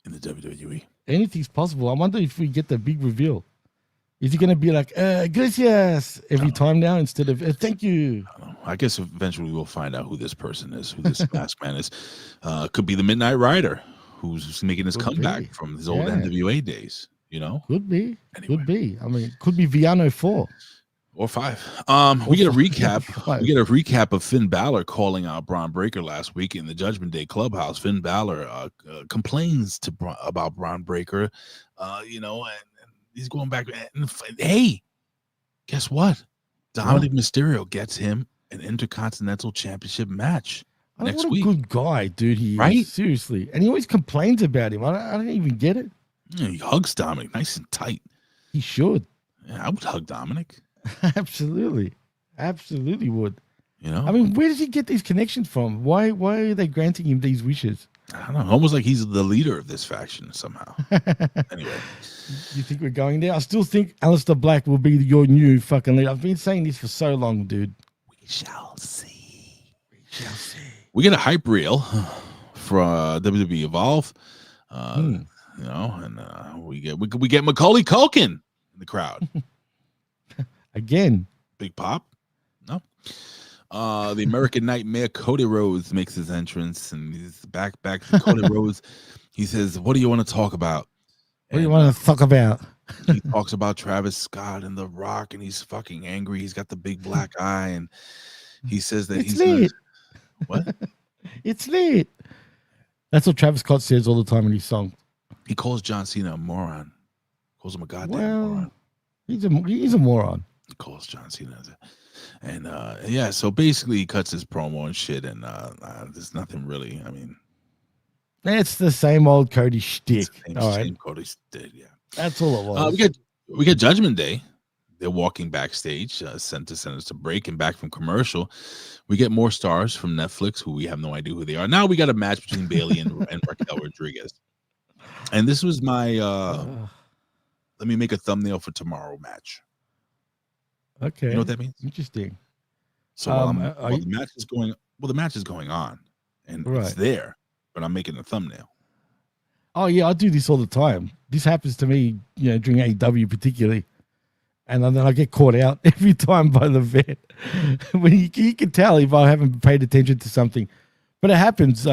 in the WWE. Anything's possible. I wonder if we get the big reveal. Is he going to be like, gracias every time now instead of thank you? I guess eventually we'll find out who this person is, who this masked man is. Could be the Midnight Rider, who's making his comeback from his old NWA days. Could be. Anyway. Could be. I mean, could be Viano 4 or 5. We get a recap. We get a recap of Finn Balor calling out Braun Breaker last week in the Judgment Day Clubhouse. Finn Balor complains about Braun Breaker, and he's going back. And, hey, guess what? Dominic Mysterio gets him an Intercontinental Championship match next week. What a good guy, dude. He is, seriously. And he always complains about him. I don't even get it. Yeah, he hugs Dominic nice and tight. He should. Yeah, I would hug Dominic. Absolutely would. I mean, where does he get these connections from? Why are they granting him these wishes? I don't know. Almost like he's the leader of this faction somehow. Anyway, you think we're going there? I still think Aleister Black will be your new fucking leader. I've been saying this for so long, dude. We shall see. We get a hype reel for WWE Evolve. And we get Macaulay Culkin in the crowd. Again. Big pop? No. The American Nightmare, Cody Rhodes, makes his entrance, and he's back to Cody Rhodes. He says, what do you want to talk about? What do you want to talk about? He talks about Travis Scott and The Rock, and he's fucking angry. He's got the big black eye, and he says that he's lit. What? It's lit. That's what Travis Scott says all the time in his song. He calls John Cena a moron. Calls him a goddamn moron. He's a moron. He calls John Cena. And so basically he cuts his promo and shit, and there's nothing really. I mean, it's the same old Cody shtick. Same Cody shtick, yeah. That's all it was. We get Judgment Day. They're walking backstage, sent us to break, and back from commercial. We get more stars from Netflix, who we have no idea who they are. Now we got a match between Bayley and Raquel Rodriguez. And this was my let me make a thumbnail for tomorrow match. Okay. You know what that means? Interesting. So the match is going on, and it's there, but I'm making a thumbnail. Oh yeah, I do this all the time. This happens to me, during AEW particularly. And then I get caught out every time by the vet. When you can tell if I haven't paid attention to something. But it happens,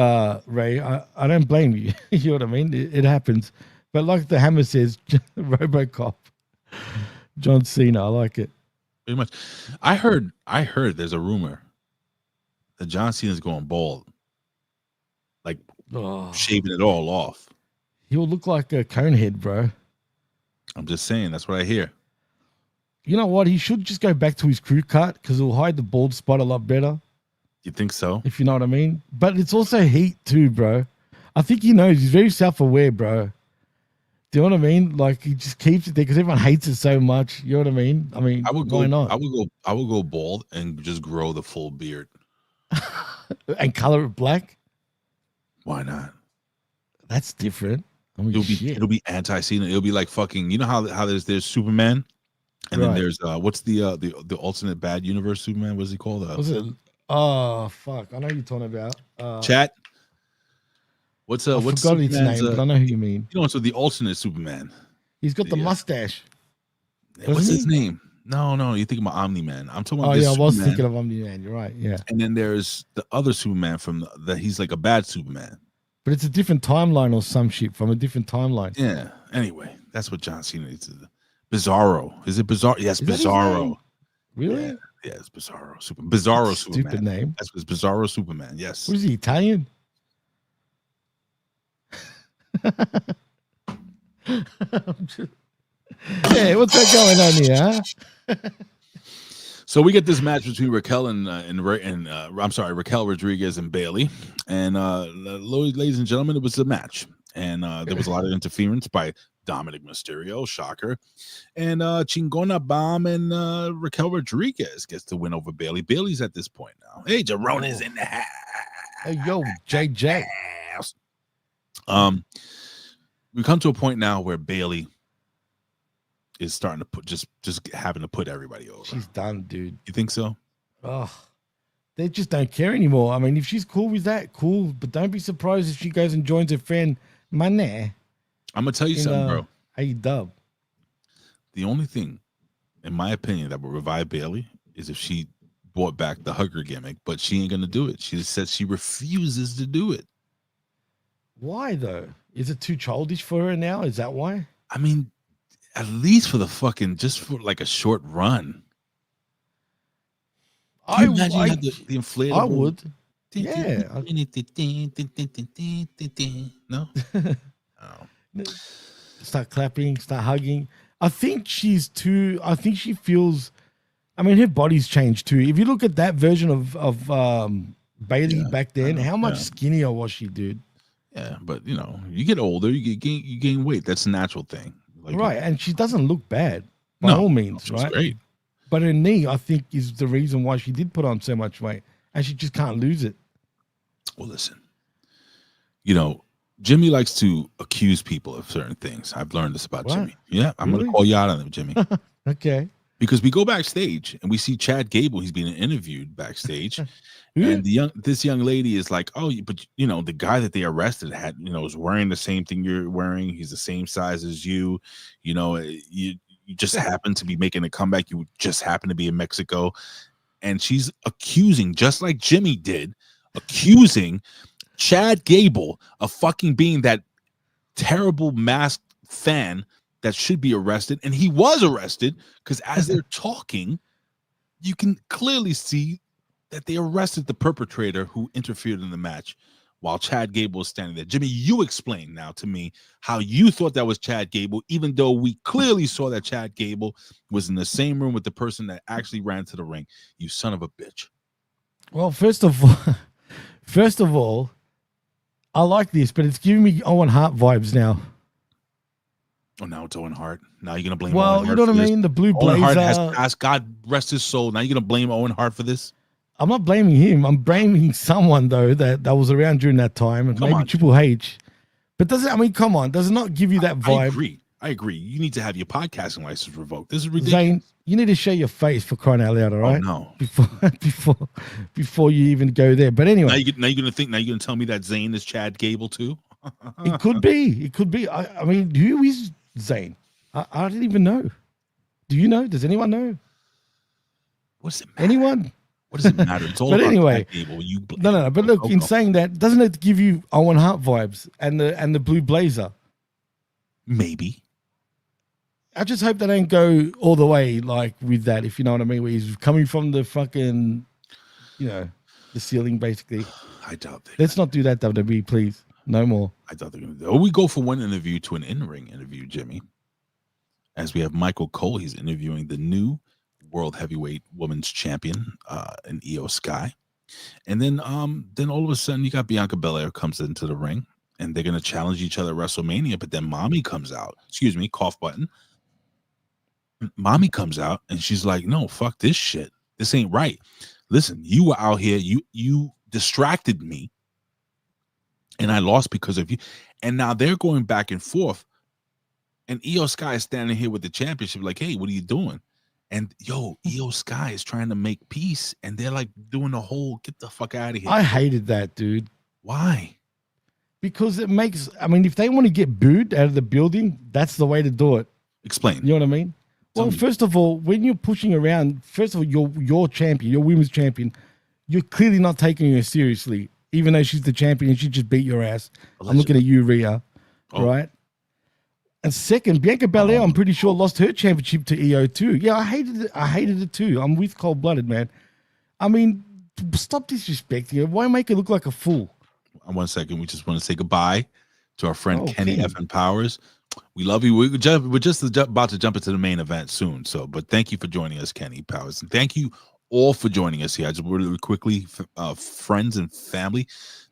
Ray. I don't blame you. You know what I mean? It happens. But like the Hammer says, RoboCop, John Cena, I like it. Pretty much. I heard there's a rumor that John Cena's going bald. Like Oh, shaving it all off. he'll look like a conehead, bro. I'm just saying, that's what I hear. You know what? He should just go back to his crew cut because it'll hide the bald spot a lot better, You think so? if you know what I mean. But it's also heat too, bro. I think he knows. He's very self-aware, bro. Do you know what I mean? Like he just keeps it there because everyone hates it so much. You know what I mean? I mean, why not? I would go bald and just grow the full beard. And color it black. Why not? That's different. I mean, It'll be anti-scene. It'll be like fucking. You know how there's Superman, and then Right. there's what's the alternate bad universe Superman? What's he called? Was it? Oh fuck! I know who you're talking about. Chat. What's I what's forgot its Superman's, name, but I know who you mean. You know, so the alternate Superman. He's got the Yeah. mustache. What's Doesn't his name? No, you're thinking about Omni-Man. I'm talking about Oh this yeah, I was Superman. thinking of Omni-Man. You're right. Yeah, And then there's the other Superman from that. He's like a bad Superman. but it's a different timeline or some shit from a different timeline. Yeah. Anyway, that's what John Cena needs to do. Bizarro. Is it Bizarro? Yes, Is that his Bizarro. name? Really? Yeah, it's Bizarro. Bizarro Stupid Superman. name. That's his Bizarro Superman. Yes. What is he, Italian? Yeah, what's that going on here? Huh? So we get this match between Raquel Raquel Rodriguez and Bailey, and ladies and gentlemen, it was a match, and there was a lot of interference by Dominic Mysterio, shocker, and Chingona Bomb and Raquel Rodriguez gets the win over Bailey. Bailey's at this point now. Hey, Jerome is in the house. Hey, yo, JJ. We come to a point now where Bailey is starting to put just having to put everybody over. She's done, dude. You think so? Oh, they just don't care anymore. I mean, if she's cool with that, cool. But don't be surprised if she goes and joins her friend Mané I'm gonna tell you in something, bro. A-Dub. The only thing, in my opinion, that will revive Bailey is if she brought back the hugger gimmick, but she ain't gonna do it. She just said she refuses to do it. Why though? Is it too childish for her now? Is that why? I mean, at least for the fucking, just for like a short run. Can you imagine you had the inflatable? I would. Yeah. No. Oh. Start clapping, start hugging. I think she feels, I mean, her body's changed too. If you look at that version of Bailey back then, how much skinnier was she, dude? Yeah, but you know, you get older, you gain weight. That's a natural thing. Like, Right, and she doesn't look bad by all means, she's right? great. But her knee, I think, is the reason why she did put on so much weight, and she just can't lose it. Well, listen, you know, Jimmy likes to accuse people of certain things. I've learned this about What? Jimmy. Yeah, I'm Really? going to call you out on it, Jimmy. Okay. Because we go backstage and we see Chad Gable. He's being interviewed backstage, Who? and this young lady is like, "Oh, but you know, the guy that they arrested was wearing the same thing you're wearing. He's the same size as you. You know, you just happen to be making a comeback. You just happen to be in Mexico." And she's accusing, just like Jimmy did, accusing Chad Gable of fucking being that terrible masked fan that should be arrested. And he was arrested because as they're talking, you can clearly see that they arrested the perpetrator who interfered in the match while Chad Gable was standing there. Jimmy, you explain now to me how you thought that was Chad Gable, even though we clearly saw that Chad Gable was in the same room with the person that actually ran to the ring. You son of a bitch. Well, first of all, I like this, but it's giving me Owen Hart vibes now. Oh, now it's Owen Hart. Now you're gonna blame. Well, Owen you Hart know what for I this? mean? The blue Owen Hart has blazer. passed. God rest his soul. Now you're gonna blame Owen Hart for this? I'm not blaming him. I'm blaming someone though that was around during that time, and Come maybe on. Triple H. But does it? I mean, come on. Does it not give you that vibe? I agree. You need to have your podcasting license revoked. This is ridiculous. Zane, you need to show your face for crying out loud, all right? Oh, Before you even go there. But no. anyway, Now you're gonna tell me that Zayn is Chad Gable too? it could be. It could be. I mean, who is Zane? I didn't even know. Do you know? Does anyone know? What does it matter? Anyone? What does it matter? It's all But about anyway, Chad Gable. No. But look, in saying that, doesn't it give you Owen Hart vibes and the blue blazer? Maybe. I just hope they don't go all the way like with that, if you know what I mean, where he's coming from the fucking, the ceiling basically. I doubt that. Let's not do that, WWE, please. No more. I thought they were going to. We go from one interview to an in-ring interview, Jimmy. As we have Michael Cole, he's interviewing the new World Heavyweight Women's Champion in Io Sky. And then all of a sudden you got Bianca Belair comes into the ring and they're gonna challenge each other at WrestleMania, but then Mommy comes out. Excuse me, cough button. Mommy comes out and she's like, no, fuck this shit. This ain't right. Listen, you were out here, you distracted me, and I lost because of you. And now they're going back and forth. And Io Sky is standing here with the championship, like, hey, what are you doing? And Io Sky is trying to make peace, and they're like doing the whole get the fuck out of here. I hated that, dude. Why? Because it makes, I mean, if they want to get booed out of the building, that's the way to do it. Explain. You know what I mean? Well, first of all, when you're pushing around, first of all, your champion, your women's champion, you're clearly not taking her seriously, even though she's the champion and she just beat your ass. Allegedly. I'm looking at you, Rhea, right? And second, Bianca Belair, I'm pretty sure, lost her championship to Io too. Yeah, I hated it too. I'm with Cold Blooded, man. I mean, stop disrespecting her. Why make her look like a fool? 1 second. We just want to say goodbye to our friend Kenny F. and Powers. We love you. We're just about to jump into the main event soon. So, but thank you for joining us, Kenny Powers. And thank you all for joining us here. I just really quickly, friends and family,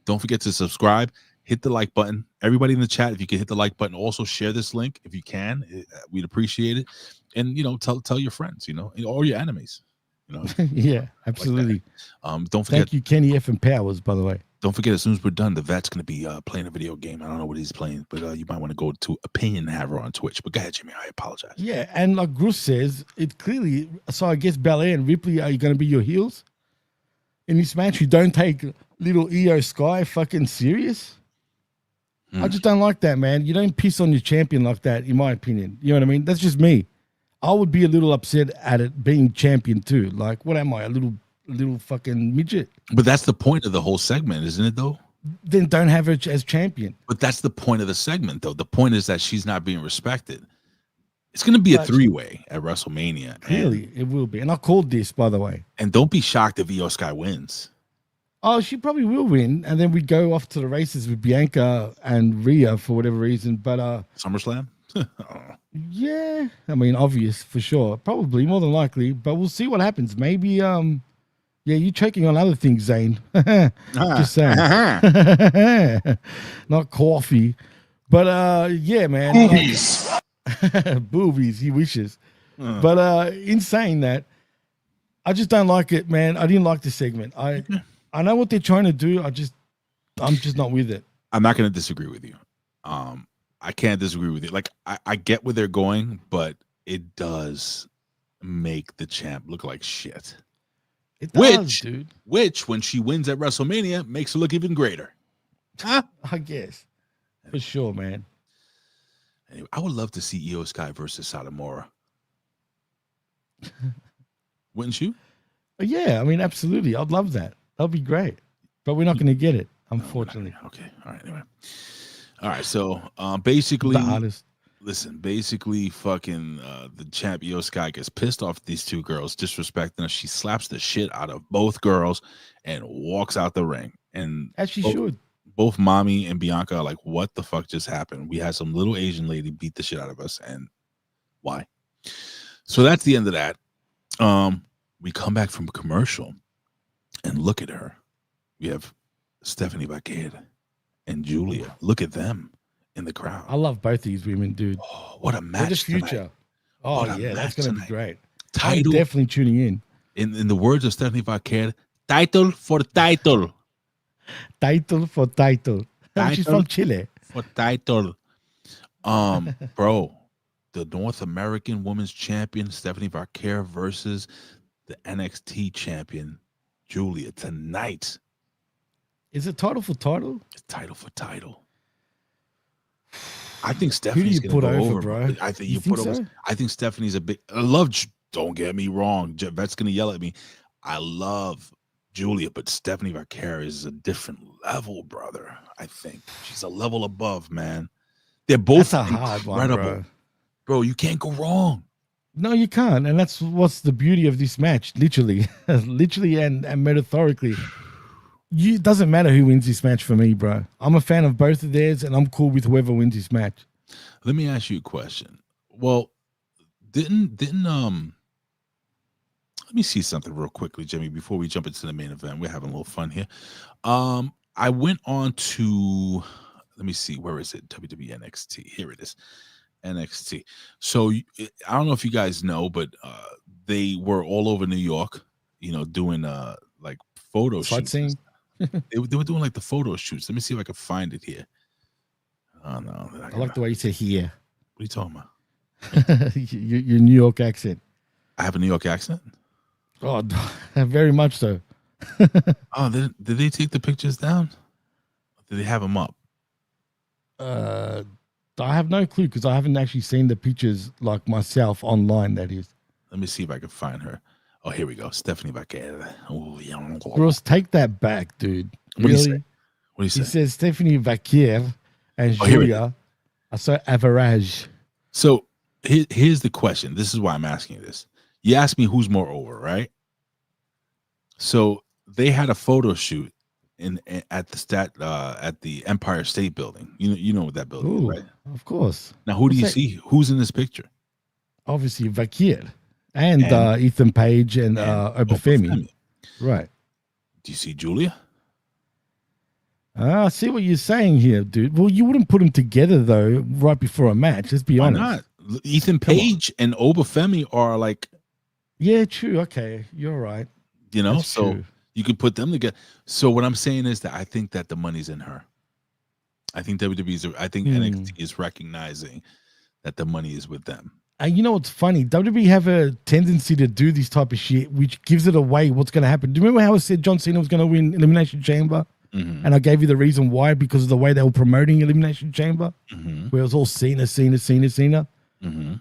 don't forget to subscribe. Hit the like button. Everybody in the chat, if you can hit the like button, also share this link if you can. We'd appreciate it. And tell your friends, or your enemies. Yeah, absolutely. Like don't forget. Thank you, Kenny F. and Powers, by the way. Don't forget, as soon as we're done, the vet's going to be playing a video game. I don't know what he's playing, but you might want to go to Opinion Haver on Twitch. But go ahead, Jimmy. I apologize. Yeah, and like Bruce says, it clearly. So I guess Belair and Ripley are going to be your heels in this match. You don't take little Io Sky fucking serious. I just don't like that, man. You don't piss on your champion like that, in my opinion. You know what I mean? That's just me. I would be a little upset at it being champion too. Like, what am I, a little fucking midget? But that's the point of the whole segment, isn't it, though? Then don't have her as champion. But that's the point of the segment, though. The point is that she's not being respected. It's going to be a three-way at WrestleMania. Clearly, it will be. And I called this, by the way. And don't be shocked if Io Sky wins. Oh, she probably will win, and then we go off to the races with Bianca and Rhea for whatever reason. But SummerSlam? Yeah, I mean, obvious for sure, probably more than likely. But we'll see what happens. Maybe, yeah, you're choking on other things, Zane. Just saying, not coffee, but yeah, man, boobies, boobies. He wishes, but in saying that, I just don't like it, man. I didn't like the segment. I know what they're trying to do. I'm just not with it. I'm not going to disagree with you. I can't disagree with you. Like, I get where they're going, but it does make the champ look like shit. It does, dude. Which, when she wins at WrestleMania, makes her look even greater. Huh? I guess. For sure, man. Anyway, I would love to see Io Sky versus Satomura. Wouldn't you? Yeah, I mean, absolutely. I'd love that. That'd be great. But we're not going to get it, unfortunately. Okay. All right. Anyway. All right. So basically, the artist. Listen, basically, fucking the champ Io Sky gets pissed off at these two girls, disrespecting her. She slaps the shit out of both girls and walks out the ring. And as she should. Both Mommy and Bianca are like, what the fuck just happened? We had some little Asian lady beat the shit out of us. And why? So that's the end of that. We come back from a commercial and look at her. We have Stephanie Buckeye and Julia. Look at them in the crowd. I love both these women, dude. Oh, what a match! For the future. Tonight. Oh yeah, that's gonna be great. Title, I'm definitely tuning in. In the words of Stephanie Buckeye, title for title. Title for title. She's from Chile. For title. Bro, the North American Women's Champion Stephanie Buckeye versus the NXT champion Julia tonight. Is it title for title? It's title for title. I think Stephanie's gonna go over, bro. I think you put over. So? I think Stephanie's a big. I love. Don't get me wrong. Vet's gonna yell at me. I love Julia, but Stephanie Buckeye is a different level, brother. I think she's a level above, man. They're both that's a hard incredible, one, bro. You can't go wrong. No, you can't, and that's what's the beauty of this match. Literally, literally, and metaphorically. It doesn't matter who wins this match for me, bro. I'm a fan of both of theirs, and I'm cool with whoever wins this match. Let me ask you a question. Well, didn't let me see something real quickly, Jimmy, before we jump into the main event. We're having a little fun here. I went on to, let me see, where is it? WWE NXT. Here it is. NXT. So I don't know if you guys know, but they were all over New York, doing like photo shoots. They were doing like the photo shoots. Let me see if I can find it here. Oh no. I like the way you say here. What are you talking about? your New York accent. I have a New York accent? Oh, very much so. Oh, did they take the pictures down? Did they have them up? I have no clue because I haven't actually seen the pictures like myself online, that is. Let me see if I can find her. Oh, here we go. Stephanie Vaquer. Oh, yeah. Gross, take that back, dude. What really? do you say? He says Stephanie Vaquer and Julia are so average. So here's the question. This is why I'm asking you this. You asked me who's more over, right? So they had a photo shoot at the Empire State Building. You know what that building is, right? Of course. Now, who do you see? Who's in this picture? Obviously, Vaquer and Ethan Page and Obafemi. Right. Do you see Julia? I see what you're saying here, dude. Well, you wouldn't put them together, though, right before a match. Let's be honest. Why not? Ethan Page and Obafemi are like... Yeah, true. Okay, you're right. That's true. You could put them together. So what I'm saying is that I think that the money's in her. I think NXT is recognizing that the money is with them. And you know what's funny? WWE have a tendency to do this type of shit, which gives it away what's going to happen. Do you remember how I said John Cena was going to win Elimination Chamber? Mm-hmm. And I gave you the reason why, because of the way they were promoting Elimination Chamber, where it was all Cena. Mm-hmm.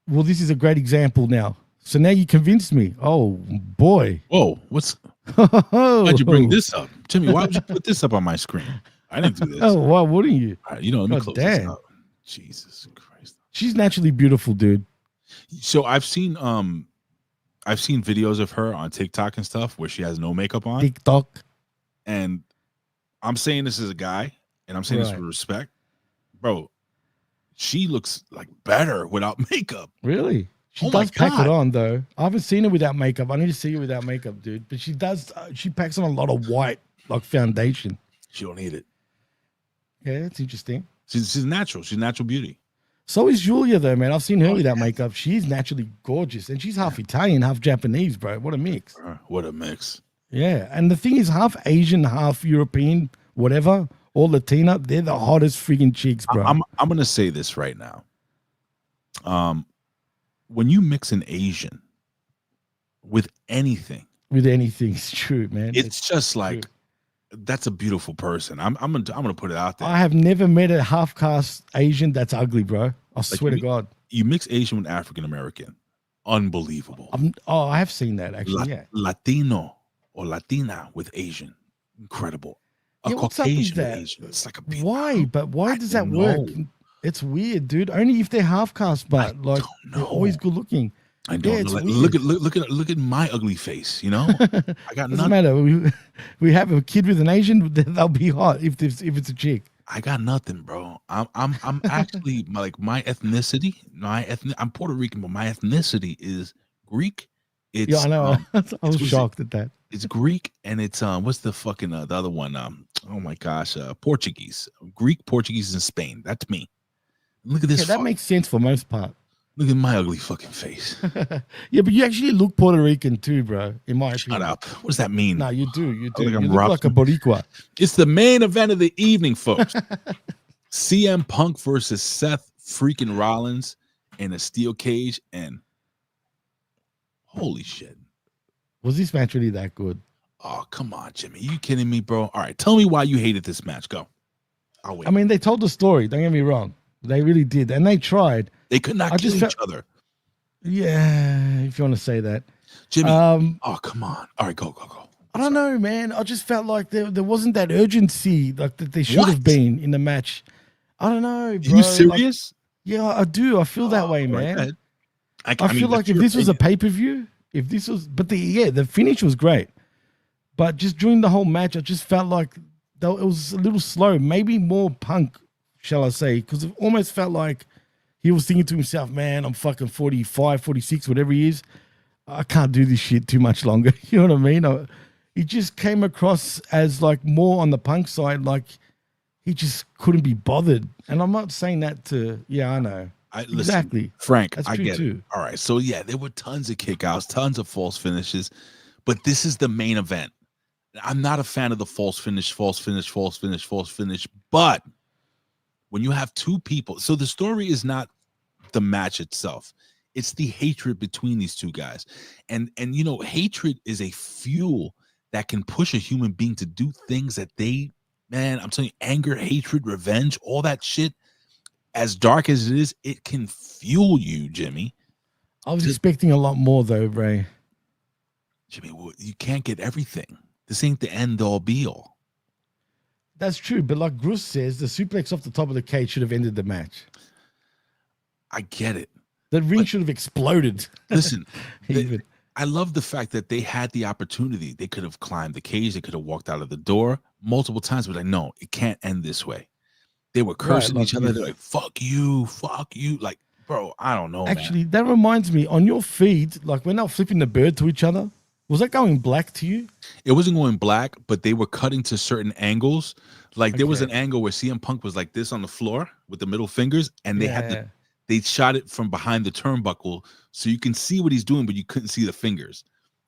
Well, this is a great example now. So now you convinced me. Oh, boy. Whoa, why'd you bring this up? Jimmy, why would you put this up on my screen? I didn't do this. Oh, why wouldn't you? All right, let me close this out. Jesus Christ. She's naturally beautiful, dude. So I've seen videos of her on TikTok and stuff where she has no makeup on. TikTok. And I'm saying this as a guy, and I'm saying this with respect. Bro, she looks like better without makeup. Really? She does pack it on, though. I haven't seen her without makeup. I need to see her without makeup, dude. But she does. She packs on a lot of white, like foundation. She don't need it. Yeah, it's interesting. She's natural. She's natural beauty. So is Julia, though, man. I've seen her without makeup. She's naturally gorgeous, and she's half Italian, half Japanese, bro. What a mix! What a mix! Yeah, and the thing is, half Asian, half European, whatever, or Latina. They're the hottest freaking chicks, bro. I'm gonna say this right now. When you mix an Asian with anything, it's true, man. It's just like that's a beautiful person. I'm gonna put it out there. I have never met a half caste Asian that's ugly, bro. I swear to God. You mix Asian with African American, unbelievable. I have seen that actually. Latino or Latina with Asian, incredible. What's up with that? Asian. It's like why? But why does that work? It's weird, dude. Only if they're half caste, but they're always good looking. I don't know. Look at my ugly face. I got nothing. Doesn't matter. We have a kid with an Asian, they'll be hot if it's a chick. I got nothing, bro. I'm actually my ethnicity. I'm Puerto Rican, but my ethnicity is Greek. I know. I was shocked at that. It's Greek, and it's what's the fucking the other one? Oh my gosh, Portuguese, Greek, Portuguese, and Spain. That's me. Look at this. Yeah, that makes sense for most part. Look at my ugly fucking face. Yeah, but you actually look Puerto Rican too, bro. In my opinion. Shut up. What does that mean? No, you do. You do. Like you look like a Boricua. It's the main event of the evening, folks. CM Punk versus Seth freaking Rollins in a steel cage, and holy shit. Was this match really that good? Oh, come on, Jimmy. You kidding me, bro? All right, tell me why you hated this match. Go. I'll wait. I mean, they told the story. Don't get me wrong. They really did. And they tried. They could not kill each other. Yeah, if you want to say that. Jimmy, oh, come on. All right, go. I don't know, man. I just felt like there wasn't that urgency like that there should have been in the match. I don't know, bro. Are you serious? Yeah, I do. I feel that way, man. I feel like if this was a pay-per-view, but the finish was great. But just during the whole match, I just felt like it was a little slow, maybe more Punk, shall I say, because it almost felt like he was thinking to himself, man, I'm fucking 45, 46, whatever he is. I can't do this shit too much longer. You know what I mean? He just came across as like more on the Punk side, like he just couldn't be bothered. And I'm not saying that to, I know. Listen, exactly. Frank, That's I true get too. it. All right. So, yeah, there were tons of kickouts, tons of false finishes, but this is the main event. I'm not a fan of the false finish. But when you have two people, so the story is not the match itself. It's the hatred between these two guys. And you know, hatred is a fuel that can push a human being to do things that I'm telling you, anger, hatred, revenge, all that shit, as dark as it is, it can fuel you, Jimmy. I was expecting a lot more though, Ray. Jimmy, you can't get everything. This ain't the end all be all. That's true, but like Bruce says, the suplex off the top of the cage should have ended the match. I get it. The ring should have exploded. Listen, I love the fact that they had the opportunity. They could have climbed the cage. They could have walked out of the door multiple times, but no, it can't end this way. They were cursing each other. They're like, fuck you. Like, bro, I don't know. Actually, that reminds me, on your feed, like when they were flipping the bird to each other, was that going black to you? It wasn't going black, but they were cutting to certain angles. Like there was an angle where CM Punk was like this on the floor with the middle fingers, and they shot it from behind the turnbuckle so you can see what he's doing, but you couldn't see the fingers,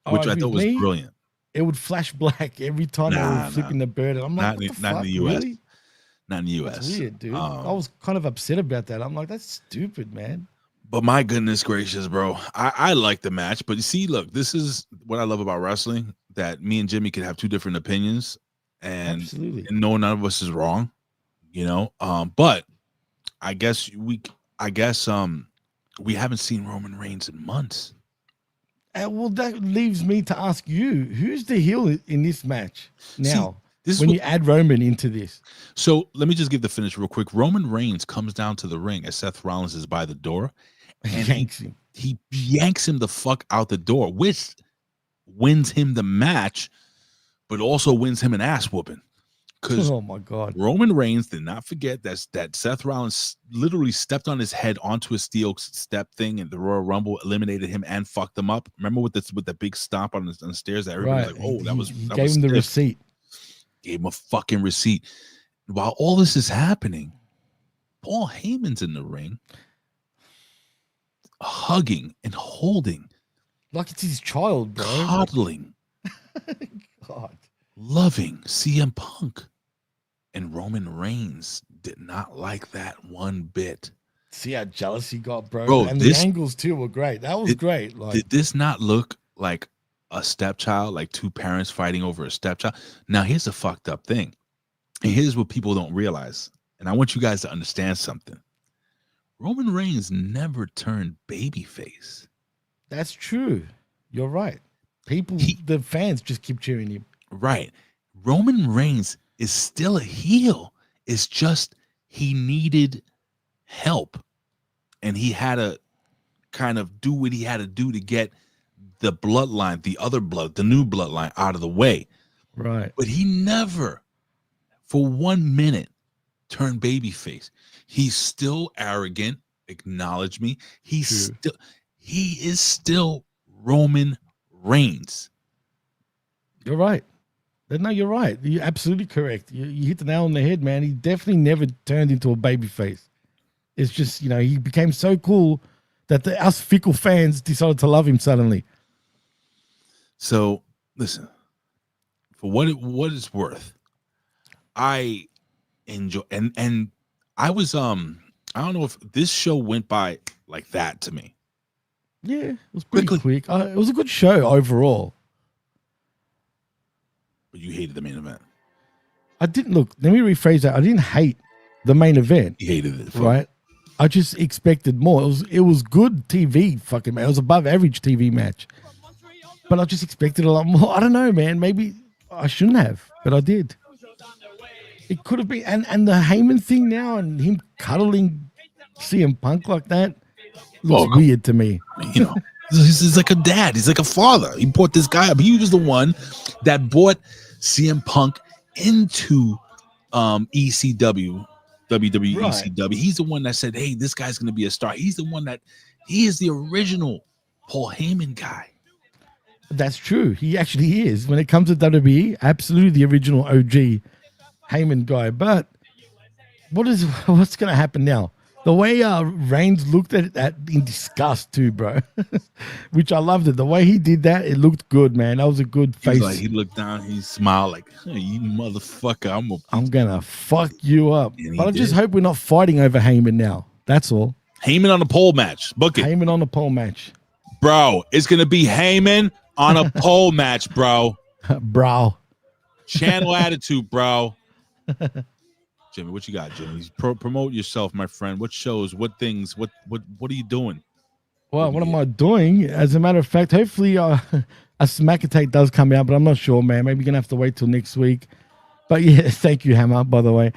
which I thought was brilliant. It would flash black every time they were flipping the bird. And I'm like, not in the US. Really? Not in the US. That's weird, dude. I was kind of upset about that. I'm like, that's stupid, man. But my goodness gracious, bro. I like the match. But you see, look, this is what I love about wrestling, that me and Jimmy can have two different opinions. And none of us is wrong, you know. But I guess we haven't seen Roman Reigns in months. Well, that leaves me to ask you, who's the heel in this match now? You add Roman into this. So let me just give the finish real quick. Roman Reigns comes down to the ring as Seth Rollins is by the door. And he yanks him the fuck out the door, which wins him the match, but also wins him an ass whooping. Because oh my God, Roman Reigns did not forget that Seth Rollins literally stepped on his head onto a steel step thing, and the Royal Rumble eliminated him and fucked him up. Remember with the big stomp on the stairs that everybody was like, "Oh, that was." He gave him the receipt. Gave him a fucking receipt. While all this is happening, Paul Heyman's in the ring, hugging and holding, like it's his child, bro. Coddling, God, loving CM Punk. And Roman Reigns did not like that one bit. See how jealous he got, bro. And the angles too were great. That was great. Like, did this not look like a stepchild, like two parents fighting over a stepchild? Now, here's a fucked up thing. And here's what people don't realize. And I want you guys to understand something. Roman Reigns never turned babyface. That's true. You're right. The fans just keep cheering him. Right. Roman Reigns is still a heel. It's just he needed help. And he had to kind of do what he had to do to get the bloodline, the new bloodline out of the way. Right. But he never, for 1 minute, turned babyface. He's still arrogant. Acknowledge me. He is still Roman Reigns. You're right. No, you're right. You're absolutely correct. You hit the nail on the head, man. He definitely never turned into a babyface. It's just, he became so cool that us fickle fans decided to love him suddenly. So, listen, for what it's worth, I enjoy, and I was, I don't know if this show went by like that to me. Yeah, it was pretty quick. It was a good show overall. But you hated the main event. I didn't look. Let me rephrase that. I didn't hate the main event. You hated it, right? I just expected more. It was good TV. Fucking man, it was above average TV match. But I just expected a lot more. I don't know, man. Maybe I shouldn't have, but I did. It could have been, and the Heyman thing now, and him cuddling CM Punk like that looks weird to me. He's like a dad. He's like a father. He brought this guy up. He was the one that brought CM Punk into ECW, WWE Right. ECW. He's the one that said, hey, this guy's going to be a star. He's the one he is the original Paul Heyman guy. That's true. He actually is. When it comes to WWE, absolutely the original OG Heyman guy. But what's going to happen now? The way Reigns looked at that in disgust too, bro, which I loved it. The way he did that, it looked good, man. That was a good face. He looked down, he smiled like, hey, you motherfucker, I'm gonna fuck you up. And But I just did. hope we're not fighting over Heyman now. That's all. Heyman on a pole match. Book it. Heyman on the pole match. Bro, it's going to be Heyman on a pole match, bro. Bro. Channel attitude, bro. Jimmy, what you got, Jimmy? Promote yourself, my friend. What shows? What things? What are you doing? Well, what am I doing? As a matter of fact, hopefully a Smack-a-Tape does come out, but I'm not sure, man. Maybe you're going to have to wait till next week. But yeah, thank you, Hammer, by the way.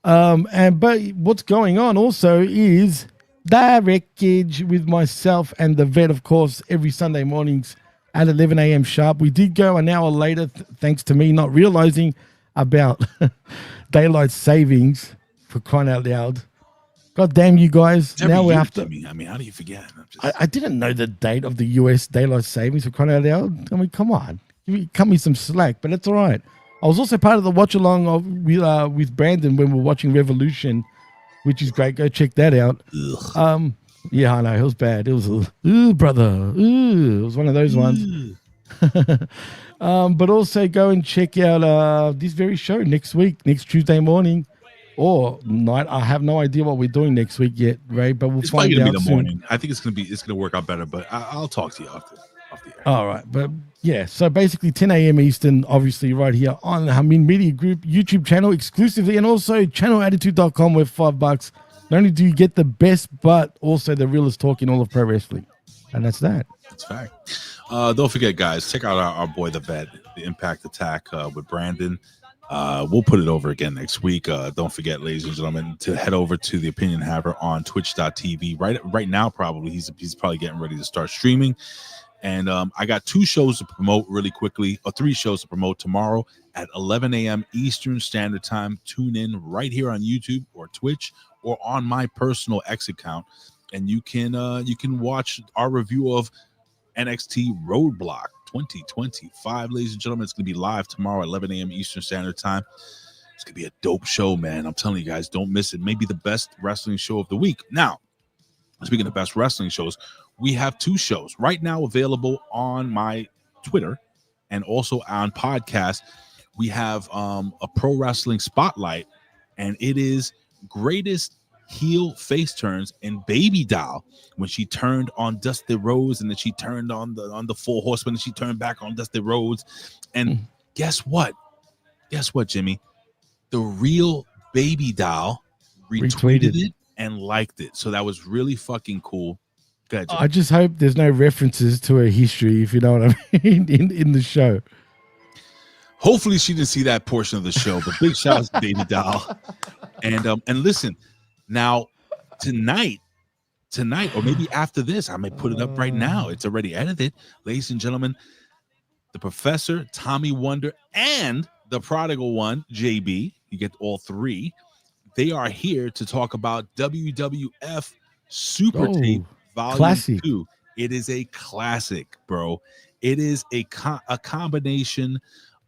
But what's going on also is Direct Gauge with myself and the vet, of course, every Sunday mornings at 11 a.m. sharp. We did go an hour later, thanks to me not realizing about daylight savings, for crying out loud. God damn you guys. Now we have to. I mean, how do you forget? I didn't know the date of the US daylight savings, for crying out loud. I mean, come on. Cut me some slack, but it's all right. I was also part of the watch along with Brandon when we were watching Revolution, which is great. Go check that out. Ugh. Yeah, I know. It was bad. It was, brother. It was one of those ones. But also go and check out this very show next week, next Tuesday morning or night. I have no idea what we're doing next week yet, Ray, but we'll find out be the soon. morning. I think it's gonna work out better, but I'll talk to you off the air. All right, but yeah, so basically 10 a.m. Eastern, obviously right here on the Hamin Media Group YouTube channel exclusively, and also channelattitude.com with $5. Not only do you get the best, but also the realest talk in all of pro wrestling. And that's that. That's fact. Don't forget, guys, check out our boy, the vet, the Impact Attack with Brandon. We'll put it over again next week. Don't forget, ladies and gentlemen, to head over to the Opinion Haver on twitch.tv. Right now, probably. He's probably getting ready to start streaming. And I got 2 shows to promote really quickly, or 3 shows to promote tomorrow at 11 a.m. Eastern Standard Time. Tune in right here on YouTube or Twitch or on my personal X account, and you can watch our review of NXT Roadblock 2025, ladies and gentlemen. It's going to be live tomorrow at 11 a.m. Eastern Standard Time. It's going to be a dope show, man. I'm telling you guys, don't miss it. Maybe the best wrestling show of the week. Now, speaking of best wrestling shows, we have 2 shows right now available on my Twitter and also on podcast. We have a pro wrestling spotlight, and it is greatest heel face turns in Baby Doll, when she turned on Dusty Rhodes, and then she turned on the Four Horsemen, and she turned back on Dusty Rhodes. And guess what, Jimmy? The real Baby Doll retweeted it and liked it. So that was really fucking cool. Go ahead, Jimmy. I just hope there's no references to her history, if you know what I mean, in the show. Hopefully she didn't see that portion of the show, but big shout out to Baby Doll. And listen, now tonight, or maybe after this, I may put it up right now. It's already edited. Ladies and gentlemen, the Professor, Tommy Wonder, and the Prodigal One, JB, you get all 3. They are here to talk about WWF Super Tape Volume classic. 2. It is a classic, bro. It is a combination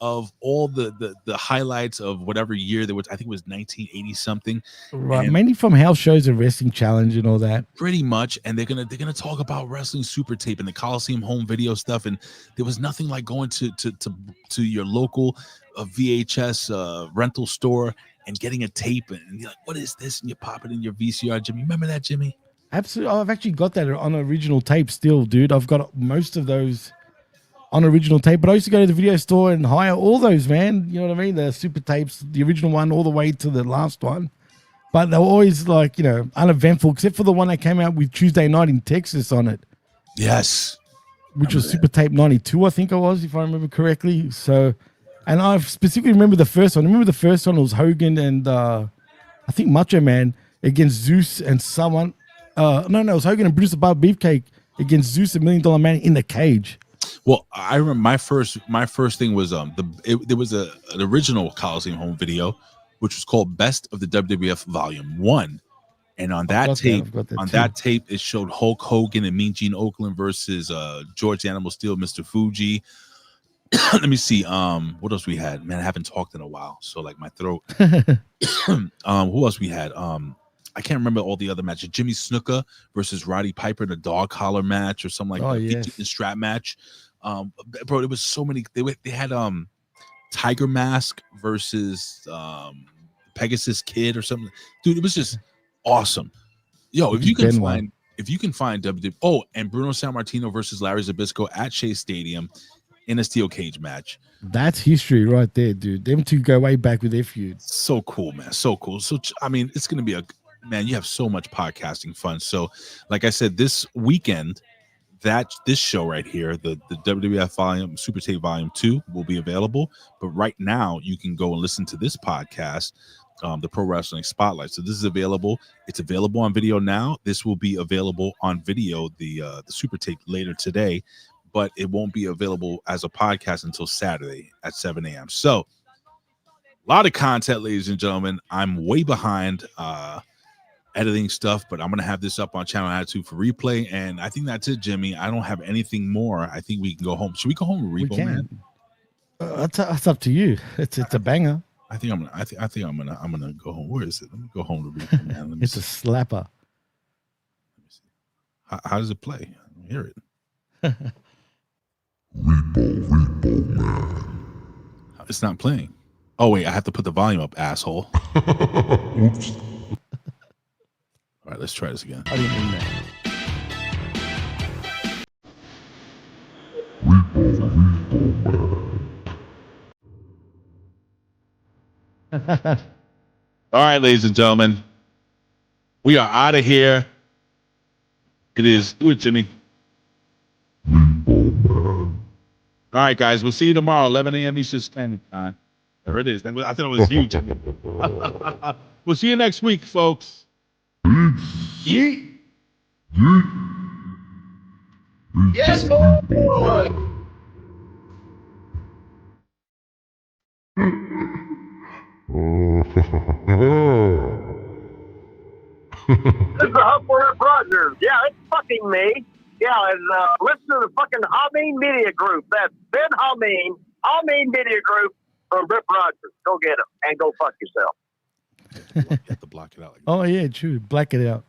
of all the highlights of whatever year there was. I think it was 1980 something, right? Mainly from house shows and Wrestling Challenge and all that. Pretty much. And they're gonna talk about Wrestling Super Tape and the Coliseum home video stuff. And there was nothing like going to your local VHS rental store and getting a tape, and you're like, what is this? And you pop it in your VCR. Jimmy, remember that, Jimmy? Absolutely. I've actually got that on original tape still, dude. I've got most of those on original tape, but I used to go to the video store and hire all those, man. You know what I mean? The super tapes, the original one all the way to the last one. But they were always like, uneventful, except for the one that came out with Tuesday Night in Texas on it. Yes. Which was Super Tape 92, I think it was, if I remember correctly. So, and I specifically remember the first one. I remember the first one was Hogan and I think Macho Man against Zeus and someone. No, it was Hogan and Bruce the Bar Beefcake against Zeus, $1 Million Man in the cage. Well, I remember my first thing was there was an original Coliseum home video, which was called Best of the WWF Volume 1. And on that tape, it showed Hulk Hogan and Mean Gene Okerlund versus George Animal Steel, Mr. Fuji. Let me see. What else we had? Man, I haven't talked in a while, so like my throat. Who else we had? I can't remember all the other matches. Jimmy Snuka versus Roddy Piper in a dog collar match or something like that. Yes. The strap match. Bro, there was so many. They had Tiger Mask versus Pegasus Kid or something. Dude, it was just awesome. Yo, if you can find WWE. Oh, and Bruno Sammartino versus Larry Zbyszko at Shea Stadium in a steel cage match. That's history right there, dude. Them two go way back with their feud. So cool, man. So cool. So I mean, it's gonna be you have so much podcasting fun. So, like I said, this weekend, this show right here, the WWF Volume Super Tape Volume 2 will be available. But right now, you can go and listen to this podcast, the Pro Wrestling Spotlight. So this is available. It's available on video now. This will be available on video, the Super Tape later today, but it won't be available as a podcast until Saturday at 7 a.m. So a lot of content, ladies and gentlemen. I'm way behind editing stuff, but I'm going to have this up on Channel Attitude for replay. And I think that's it, Jimmy. I don't have anything more. I think we can go home. Should we go home with Repo Man? That's up to you. It's a banger. I think I'm gonna go home. Where is it? Let me go home to Repo Man. Let me It's a slapper. Let me see. How does it play? I don't hear it. Repo Man. It's not playing. Oh wait, I have to put the volume up, asshole. Oops. All right, let's try this again. I didn't mean that. Repo Man. All right, ladies and gentlemen, we are out of here. It is. Do it, Jimmy. Repo Man. All right, guys. We'll see you tomorrow, 11 a.m. Eastern Standard Time. There it is. I thought it was you, Jimmy. We'll see you next week, folks. Yeet. Yes, boy. This is the Huckleberry Rogers. Yeah, it's fucking me. Yeah, and listen to the fucking Hamin Media Group. That's Ben Hamin Media Group from Rip Rogers. Go get him and go fuck yourself. You have to block it out. Oh yeah, true. Black it out.